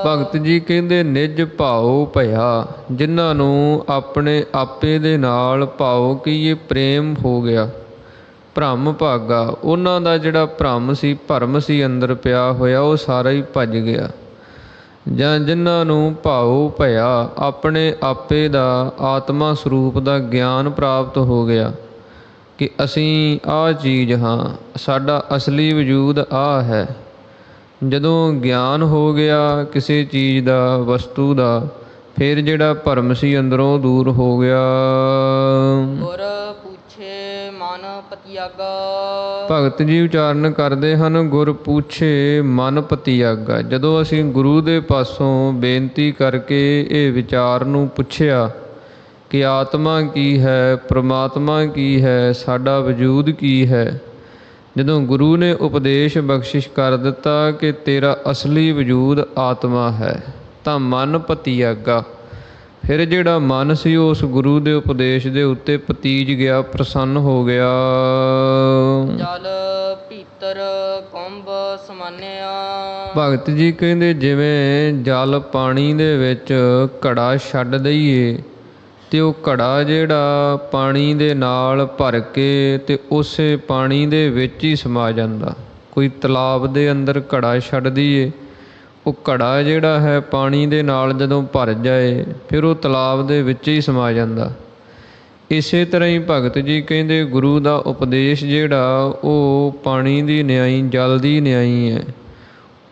ਭਗਤ ਜੀ ਕਹਿੰਦੇ ਨਿਜ ਭਾਉ ਭਇਆ, ਜਿਨ੍ਹਾਂ ਨੂੰ ਆਪਣੇ ਆਪੇ ਦੇ ਨਾਲ ਭਾਉ ਕੀਏ ਪ੍ਰੇਮ ਹੋ ਗਿਆ, ਭ੍ਰਮ ਭਾਗਾ, ਉਹਨਾਂ ਦਾ ਜਿਹੜਾ ਭ੍ਰਮ ਸੀ, ਭਰਮ ਸੀ ਅੰਦਰ ਪਿਆ ਹੋਇਆ, ਉਹ ਸਾਰਾ ਹੀ ਭੱਜ ਗਿਆ। ਜਾਂ ਜਿਨ੍ਹਾਂ ਨੂੰ ਭਾਉ ਭਇਆ, ਆਪਣੇ ਆਪੇ ਦਾ ਆਤਮਾ ਸਰੂਪ ਦਾ ਗਿਆਨ ਪ੍ਰਾਪਤ ਹੋ ਗਿਆ ਕਿ ਅਸੀਂ ਆਹ ਚੀਜ਼ ਹਾਂ, ਸਾਡਾ ਅਸਲੀ ਵਜੂਦ ਆਹ ਹੈ। ਜਦੋਂ ਗਿਆਨ ਹੋ ਗਿਆ ਕਿਸੇ ਚੀਜ਼ ਦਾ, ਵਸਤੂ ਦਾ, ਫਿਰ ਜਿਹੜਾ ਭਰਮ ਸੀ ਅੰਦਰੋਂ ਦੂਰ ਹੋ ਗਿਆ। ਗੁਰ ਪੂਛੇ ਮਨ ਪਤਿਆਗਾ। ਭਗਤ ਜੀ ਉਚਾਰਨ ਕਰਦੇ ਹਨ ਗੁਰ ਪੂਛੇ ਮਨ ਪਤਿਆਗਾ। ਜਦੋਂ ਅਸੀਂ ਗੁਰੂ ਦੇ ਪਾਸੋਂ ਬੇਨਤੀ ਕਰਕੇ ਇਹ ਵਿਚਾਰ ਨੂੰ ਪੁੱਛਿਆ ਕਿ ਆਤਮਾ ਕੀ ਹੈ, ਪ੍ਰਮਾਤਮਾ ਕੀ ਹੈ, ਸਾਡਾ ਵਜੂਦ ਕੀ ਹੈ, ਜਦੋਂ ਗੁਰੂ ਨੇ ਉਪਦੇਸ਼ ਬਖਸ਼ਿਸ਼ ਕਰ ਦਿੱਤਾ ਕਿ ਤੇਰਾ ਅਸਲੀ ਵਜੂਦ ਆਤਮਾ ਹੈ, ਤਾਂ ਮਨ ਪਤਿਆਗਾ। ਫਿਰ ਜਿਹੜਾ ਮਨ ਸੀ ਉਸ ਗੁਰੂ ਦੇ ਉਪਦੇਸ਼ ਦੇ ਉੱਤੇ ਪਤੀਜ ਗਿਆ, ਪ੍ਰਸੰਨ ਹੋ ਗਿਆ। ਜਲ ਭੀਤਰ ਕੁੰਭ ਸਮਾਨਿਆ। ਭਗਤ ਜੀ ਕਹਿੰਦੇ ਜਿਵੇਂ ਜਲ ਪਾਣੀ ਦੇ ਵਿੱਚ ਘੜਾ ਛੱਡ ਦਈਏ ਅਤੇ ਉਹ ਘੜਾ ਜਿਹੜਾ ਪਾਣੀ ਦੇ ਨਾਲ ਭਰ ਕੇ ਅਤੇ ਉਸੇ ਪਾਣੀ ਦੇ ਵਿੱਚ ਹੀ ਸਮਾ ਜਾਂਦਾ। ਕੋਈ ਤਲਾਬ ਦੇ ਅੰਦਰ ਘੜਾ ਛੱਡ ਦਈਏ, ਉਹ ਘੜਾ ਜਿਹੜਾ ਹੈ ਪਾਣੀ ਦੇ ਨਾਲ ਜਦੋਂ ਭਰ ਜਾਏ ਫਿਰ ਉਹ ਤਲਾਬ ਦੇ ਵਿੱਚ ਹੀ ਸਮਾ ਜਾਂਦਾ। ਇਸੇ ਤਰ੍ਹਾਂ ਹੀ ਭਗਤ ਜੀ ਕਹਿੰਦੇ ਗੁਰੂ ਦਾ ਉਪਦੇਸ਼ ਜਿਹੜਾ ਉਹ ਪਾਣੀ ਦੀ ਨਿਆਈ, ਜਲ ਦੀ ਨਿਆਈ ਹੈ।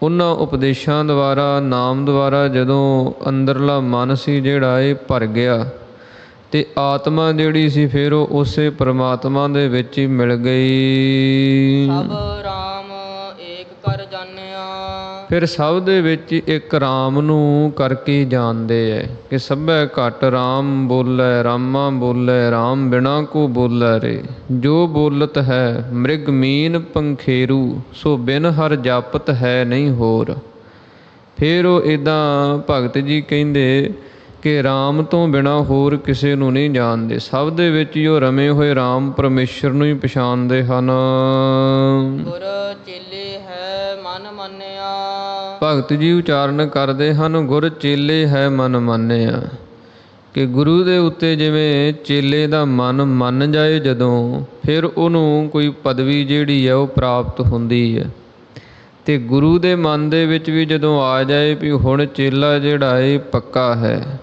ਉਹਨਾਂ ਉਪਦੇਸ਼ਾਂ ਦੁਆਰਾ, ਨਾਮ ਦੁਆਰਾ ਜਦੋਂ ਅੰਦਰਲਾ ਮਨ ਸੀ ਜਿਹੜਾ ਇਹ ਭਰ ਗਿਆ ਅਤੇ ਆਤਮਾ ਜਿਹੜੀ ਸੀ ਫਿਰ ਉਹ ਉਸੇ ਪਰਮਾਤਮਾ ਦੇ ਵਿੱਚ ਹੀ ਮਿਲ ਗਈ। ਸਭ ਰਾਮ ਏਕ ਕਰ ਜਾਣਿਆ। ਫਿਰ ਸਭ ਦੇ ਵਿੱਚ ਇੱਕ ਰਾਮ ਨੂੰ ਕਰਕੇ ਜਾਣਦੇ ਹੈ ਕਿ ਸਭੈ ਘਟ ਰਾਮ ਬੋਲੇ, ਰਾਮਾ ਬੋਲੇ, ਰਾਮ ਬਿਨਾ ਕੋ ਬੋਲੇ ਰੇ। ਜੋ ਬੋਲਤ ਹੈ ਮ੍ਰਿਗ ਮੀਨ ਪੰਖੇਰੂ, ਸੋ ਬਿਨ ਹਰ ਜਾਪਤ ਹੈ ਨਹੀਂ ਹੋਰ। ਫਿਰ ਉਹ ਇੱਦਾਂ ਭਗਤ ਜੀ ਕਹਿੰਦੇ ਕਿ ਰਾਮ ਤੋਂ ਬਿਨਾਂ ਹੋਰ ਕਿਸੇ ਨੂੰ ਨਹੀਂ ਜਾਣਦੇ। ਸਭ ਦੇ ਵਿੱਚ ਹੀ ਉਹ ਰਮੇ ਹੋਏ ਰਾਮ ਪਰਮੇਸ਼ਰ ਨੂੰ ਹੀ ਪਛਾਣਦੇ ਹਨ। ਗੁਰ ਚੇਲੇ ਹੈ ਮਨ ਮੰਨਿਆ। ਭਗਤ ਜੀ ਉਚਾਰਨ ਕਰਦੇ ਹਨ, ਗੁਰ ਚੇਲੇ ਹੈ ਮਨ ਮੰਨਿਆ। ਕਿ ਗੁਰੂ ਦੇ ਉੱਤੇ ਜਿਵੇਂ ਚੇਲੇ ਦਾ ਮਨ ਮੰਨ ਜਾਏ ਜਦੋਂ, ਫਿਰ ਉਹਨੂੰ ਕੋਈ ਪਦਵੀ ਜਿਹੜੀ ਹੈ ਉਹ ਪ੍ਰਾਪਤ ਹੁੰਦੀ ਹੈ। ਅਤੇ ਗੁਰੂ ਦੇ ਮਨ ਦੇ ਵਿੱਚ ਵੀ ਜਦੋਂ ਆ ਜਾਏ ਵੀ ਹੁਣ ਚੇਲਾ ਜਿਹੜਾ ਇਹ ਪੱਕਾ ਹੈ,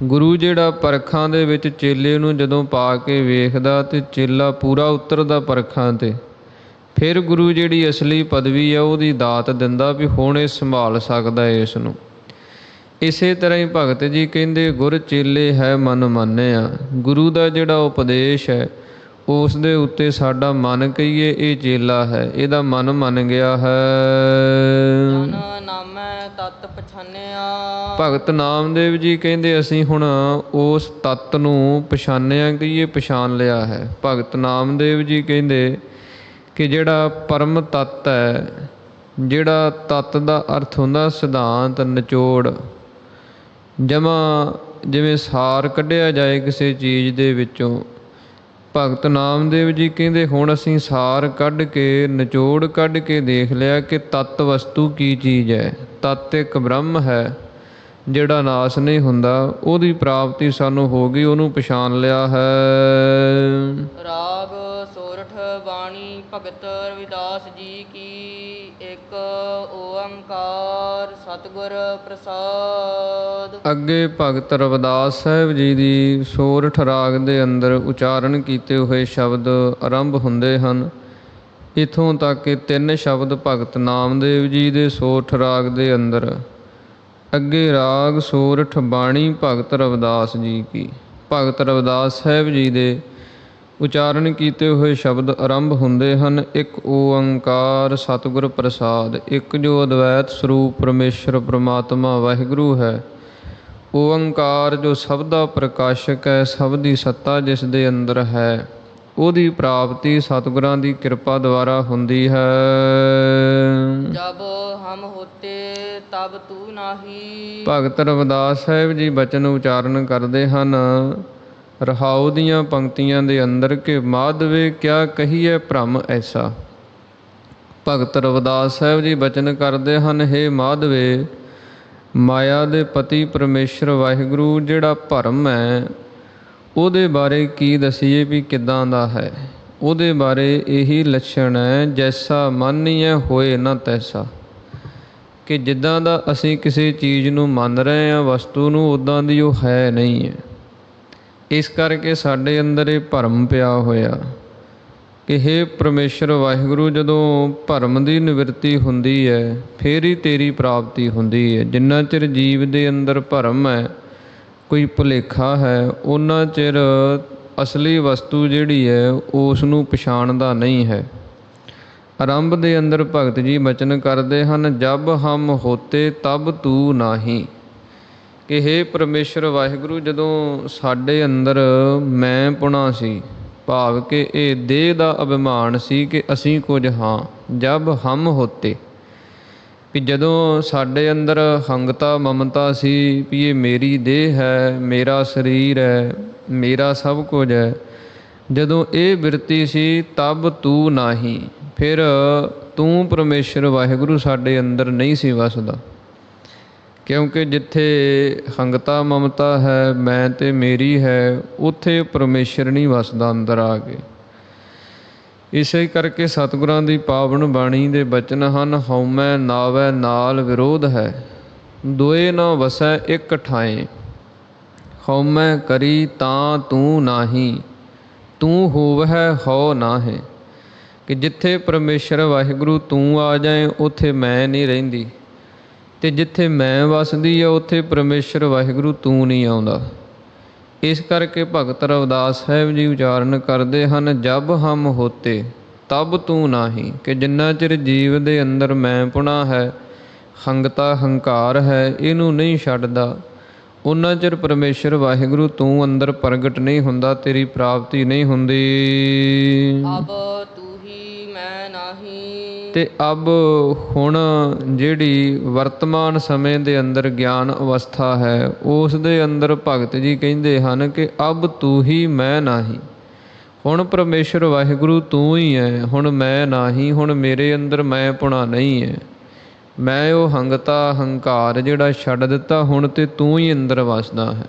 ਗੁਰੂ ਜਿਹੜਾ ਪਰਖਾਂ ਦੇ ਵਿੱਚ ਚੇਲੇ ਨੂੰ ਜਦੋਂ ਪਾ ਕੇ ਵੇਖਦਾ ਅਤੇ ਚੇਲਾ ਪੂਰਾ ਉਤਰਦਾ ਪਰਖਾਂ 'ਤੇ, ਫਿਰ ਗੁਰੂ ਜਿਹੜੀ ਅਸਲੀ ਪਦਵੀ ਹੈ ਉਹਦੀ ਦਾਤ ਦਿੰਦਾ ਵੀ ਹੁਣ ਇਹ ਸੰਭਾਲ ਸਕਦਾ ਹੈ ਇਸ ਨੂੰ। ਇਸੇ ਤਰ੍ਹਾਂ ਹੀ ਭਗਤ ਜੀ ਕਹਿੰਦੇ ਗੁਰ ਚੇਲੇ ਹੈ ਮਨ ਮੰਨਿਆ। ਗੁਰੂ ਦਾ ਜਿਹੜਾ ਉਪਦੇਸ਼ ਹੈ ਉਸ ਦੇ ਉੱਤੇ ਸਾਡਾ ਮਨ ਕਹੀਏ ਇਹ ਚੇਲਾ ਹੈ, ਇਹਦਾ ਮਨ ਮੰਨ ਗਿਆ ਹੈ। ਜਨ ਨਾਮੈ ਤਤ ਪਛਾਨਿਆ। ਭਗਤ ਨਾਮਦੇਵ ਜੀ ਕਹਿੰਦੇ ਅਸੀਂ ਹੁਣ ਉਸ ਤੱਤ ਨੂੰ ਪਛਾਣਿਆ ਕਹੀਏ, ਪਛਾਣ ਲਿਆ ਹੈ। ਭਗਤ ਨਾਮਦੇਵ ਜੀ ਕਹਿੰਦੇ ਕਿ ਜਿਹੜਾ ਪਰਮ ਤੱਤ ਹੈ, ਜਿਹੜਾ ਤੱਤ ਦਾ ਅਰਥ ਹੁੰਦਾ ਸਿਧਾਂਤ, ਨਿਚੋੜ, ਜਮਾ ਜਿਵੇਂ ਸਾਰ ਕੱਢਿਆ ਜਾਏ ਕਿਸੇ ਚੀਜ਼ ਦੇ ਵਿੱਚੋਂ। ਭਗਤ ਨਾਮਦੇਵ ਜੀ ਕਹਿੰਦੇ ਹੁਣ ਅਸੀਂ ਸਾਰ ਕੱਢ ਕੇ, ਨਿਚੋੜ ਕੱਢ ਕੇ ਦੇਖ ਲਿਆ ਕਿ ਤੱਤ ਵਸਤੂ ਕੀ ਚੀਜ਼ ਹੈ। ਤੱਤ ਇੱਕ ਬ੍ਰਹਮ ਹੈ ਜਿਹੜਾ ਨਾਸ ਨਹੀਂ ਹੁੰਦਾ, ਉਹਦੀ ਪ੍ਰਾਪਤੀ ਸਾਨੂੰ ਹੋ ਗਈ, ਉਹਨੂੰ ਪਛਾਣ ਲਿਆ ਹੈ। ਰਾਗ ਸੋਰਠ ਬਾਣੀ ਭਗਤ ਰਵਿਦਾਸ ਜੀ ਕੀ। ਇੱਕ ਓੰਕਾਰ ਸਤਿਗੁਰ ਪ੍ਰਸਾਦ। ਅੱਗੇ ਭਗਤ ਰਵਿਦਾਸ ਸਾਹਿਬ ਜੀ ਦੀ ਸੋਰਠ ਰਾਗ ਦੇ ਅੰਦਰ ਉਚਾਰਨ ਕੀਤੇ ਹੋਏ ਸ਼ਬਦ ਆਰੰਭ ਹੁੰਦੇ ਹਨ। ਇੱਥੋਂ ਤੱਕ ਕਿ 3 ਸ਼ਬਦ ਭਗਤ ਨਾਮਦੇਵ ਜੀ ਦੇ ਸੋਰਠ ਰਾਗ ਦੇ ਅੰਦਰ। ਅੱਗੇ ਰਾਗ ਸੋਰਠ ਬਾਣੀ ਭਗਤ ਰਵਿਦਾਸ ਜੀ ਕੀ। ਭਗਤ ਰਵਿਦਾਸ ਸਾਹਿਬ ਜੀ ਦੇ ਉਚਾਰਨ ਕੀਤੇ ਹੋਏ ਸ਼ਬਦ ਆਰੰਭ ਹੁੰਦੇ ਹਨ, ਇੱਕ ਓੰਕਾਰ ਸਤਿਗੁਰ ਪ੍ਰਸਾਦ। ਇੱਕ ਜੋ ਅਦਵੈਤ ਸਰੂਪ ਪਰਮੇਸ਼ਰ ਪ੍ਰਮਾਤਮਾ ਵਾਹਿਗੁਰੂ ਹੈ, ਓੰਕਾਰ ਜੋ ਸਭ ਦਾ ਪ੍ਰਕਾਸ਼ਕ ਹੈ, ਸਭ ਦੀ ਸੱਤਾ ਜਿਸ ਦੇ ਅੰਦਰ ਹੈ, ਉਹਦੀ ਪ੍ਰਾਪਤੀ ਸਤਿਗੁਰਾਂ ਦੀ ਕਿਰਪਾ ਦੁਆਰਾ ਹੁੰਦੀ ਹੈ। ਜਬ ਹਮ ਹੋਤੇ ਤਬ ਤੂ ਨਾਹੀ। ਭਗਤ ਰਵਿਦਾਸ ਸਾਹਿਬ ਜੀ ਬਚਨ ਉਚਾਰਨ ਕਰਦੇ ਹਨ ਰਹਾਉ ਦੀਆਂ ਪੰਕਤੀਆਂ ਦੇ ਅੰਦਰ ਕਿ ਮਾਧਵੇ ਕਿਆ ਕਹੀਏ ਭ੍ਰਮ ਐਸਾ। ਭਗਤ ਰਵਿਦਾਸ ਸਾਹਿਬ ਜੀ ਬਚਨ ਕਰਦੇ ਹਨ, ਹੇ ਮਾਧਵੇ, ਮਾਇਆ ਦੇ ਪਤੀ ਪਰਮੇਸ਼ਰ ਵਾਹਿਗੁਰੂ ਜਿਹੜਾ ਭਰਮ ਹੈ ਉਹਦੇ ਬਾਰੇ ਕੀ ਦਸੀਏ ਵੀ ਕਿੱਦਾਂ ਦਾ ਹੈ। ਉਹਦੇ ਬਾਰੇ ਇਹੀ ਲੱਛਣ ਹੈ, ਜੈਸਾ ਮੰਨੀਐ ਹੋਏ ਨਾ ਤੈਸਾ। ਕਿ ਜਿੱਦਾਂ ਦਾ ਅਸੀਂ ਕਿਸੇ ਚੀਜ਼ ਨੂੰ ਮੰਨ ਰਹੇ ਹਾਂ, ਵਸਤੂ ਨੂੰ, ਉੱਦਾਂ ਦੀ ਉਹ ਹੈ ਨਹੀਂ ਹੈ। ਇਸ ਕਰਕੇ ਸਾਡੇ ਅੰਦਰ ਇਹ ਭਰਮ ਪਿਆ ਹੋਇਆ ਕਿ ਹੇ ਪਰਮੇਸ਼ਰ ਵਾਹਿਗੁਰੂ, ਜਦੋਂ ਭਰਮ ਦੀ ਨਿਵਰਤੀ ਹੁੰਦੀ ਹੈ ਫਿਰ ਹੀ ਤੇਰੀ ਪ੍ਰਾਪਤੀ ਹੁੰਦੀ ਹੈ। ਜਿੰਨਾ ਚਿਰ ਜੀਵ ਦੇ ਅੰਦਰ ਭਰਮ ਹੈ, ਕੋਈ ਭੁਲੇਖਾ ਹੈ, ਉਹਨਾਂ ਚਿਰ ਅਸਲੀ ਵਸਤੂ ਜਿਹੜੀ ਹੈ ਉਸ ਨੂੰ ਪਛਾਣਦਾ ਨਹੀਂ ਹੈ। ਆਰੰਭ ਦੇ ਅੰਦਰ ਭਗਤ ਜੀ ਬਚਨ ਕਰਦੇ ਹਨ, ਜਬ ਹਮ ਹੋਤੇ ਤਬ ਤੂ ਨਾਹੀ। ਕਿ ਹੇ ਪਰਮੇਸ਼ਰ ਵਾਹਿਗੁਰੂ, ਜਦੋਂ ਸਾਡੇ ਅੰਦਰ ਮੈਂ ਪੁਣਾ ਸੀ, ਭਾਵ ਕਿ ਇਹ ਦੇਹ ਦਾ ਅਭਿਮਾਨ ਸੀ ਕਿ ਅਸੀਂ ਕੁਝ ਹਾਂ। ਜਬ ਹਮ ਹੋਤੇ ਵੀ ਜਦੋਂ ਸਾਡੇ ਅੰਦਰ ਹੰਗਤਾ ਮਮਤਾ ਸੀ ਵੀ ਇਹ ਮੇਰੀ ਦੇਹ ਹੈ, ਮੇਰਾ ਸਰੀਰ ਹੈ, ਮੇਰਾ ਸਭ ਕੁਝ ਹੈ, ਜਦੋਂ ਇਹ ਬਿਰਤੀ ਸੀ ਤਬ ਤੂੰ ਨਾਹੀ, ਫਿਰ ਤੂੰ ਪਰਮੇਸ਼ਰ ਵਾਹਿਗੁਰੂ ਸਾਡੇ ਅੰਦਰ ਨਹੀਂ ਸੀ ਵਸਦਾ। ਕਿਉਂਕਿ ਜਿੱਥੇ ਹੰਗਤਾ ਮਮਤਾ ਹੈ, ਮੈਂ ਤੇ ਮੇਰੀ ਹੈ, ਉੱਥੇ ਪਰਮੇਸ਼ਰ ਨਹੀਂ ਵਸਦਾ ਅੰਦਰ ਆ ਕੇ। ਇਸੇ ਕਰਕੇ ਸਤਿਗੁਰਾਂ ਦੀ ਪਾਵਨ ਬਾਣੀ ਦੇ ਬਚਨ ਹਨ, ਹਉਮੈ ਨਾਵੈ ਨਾਲ ਵਿਰੋਧ ਹੈ, ਦੋਏ ਨਾ ਵਸੈ ਇੱਕ ਠਾਏ। ਹਉਮੈ ਕਰੀ ਤਾਂ ਤੂੰ ਨਾਹੀ, ਤੂੰ ਹੋਵਹਿ ਹਉ ਨਾਹੀਂ। ਕਿ ਜਿੱਥੇ ਪਰਮੇਸ਼ਰ ਵਾਹਿਗੁਰੂ ਤੂੰ ਆ ਜਾਏ ਉੱਥੇ ਮੈਂ ਨਹੀਂ ਰਹਿੰਦੀ, ਅਤੇ ਜਿੱਥੇ ਮੈਂ ਵਸਦੀ ਆ ਉੱਥੇ ਪਰਮੇਸ਼ਰ ਵਾਹਿਗੁਰੂ ਤੂੰ ਨਹੀਂ ਆਉਂਦਾ। ਇਸ ਕਰਕੇ ਭਗਤ ਰਵਿਦਾਸ ਸਾਹਿਬ ਜੀ ਉਚਾਰਨ ਕਰਦੇ ਹਨ, ਜਬ ਹਮ ਹੋਤੇ ਤਬ ਤੂੰ ਨਾਹੀਂ। ਕਿ ਜਿੰਨਾ ਚਿਰ ਜੀਵ ਦੇ ਅੰਦਰ ਮੈਂ ਪੁਣਾ ਹੈ, ਹੰਗਤਾ ਹੰਕਾਰ ਹੈ, ਇਹਨੂੰ ਨਹੀਂ ਛੱਡਦਾ, ਉਨਾ ਚਿਰ ਪਰਮੇਸ਼ਰ ਵਾਹਿਗੁਰੂ ਤੂੰ ਅੰਦਰ ਪ੍ਰਗਟ ਨਹੀਂ ਹੁੰਦਾ, ਤੇਰੀ ਪ੍ਰਾਪਤੀ ਨਹੀਂ ਹੁੰਦੀ। ਅਬ ਤੂੰ ਹੀ ਮੈਂ ਨਾਹੀ। ਤੇ ਅਬ ਹੁਣ ਜਿਹੜੀ ਵਰਤਮਾਨ ਸਮੇਂ ਦੇ ਅੰਦਰ ਗਿਆਨ ਅਵਸਥਾ ਹੈ, ਉਸ ਦੇ ਅੰਦਰ ਭਗਤ ਜੀ ਕਹਿੰਦੇ ਹਨ ਕਿ ਅਬ ਤੂੰ ਹੀ ਮੈਂ ਨਾਹੀ। ਹੁਣ ਪਰਮੇਸ਼ਰ ਵਾਹਿਗੁਰੂ ਤੂੰ ਹੀ ਹੈ, ਹੁਣ ਮੈਂ ਨਾਹੀ। ਹੁਣ ਮੇਰੇ ਅੰਦਰ ਮੈਂ ਪੁਣਾ ਨਹੀਂ ਹੈ, ਮੈਂ ਉਹ ਹੰਗਤਾ ਹੰਕਾਰ ਜਿਹੜਾ ਛੱਡ ਦਿੱਤਾ, ਹੁਣ ਤੇ ਤੂੰ ਹੀ ਅੰਦਰ ਵਸਦਾ ਹੈ।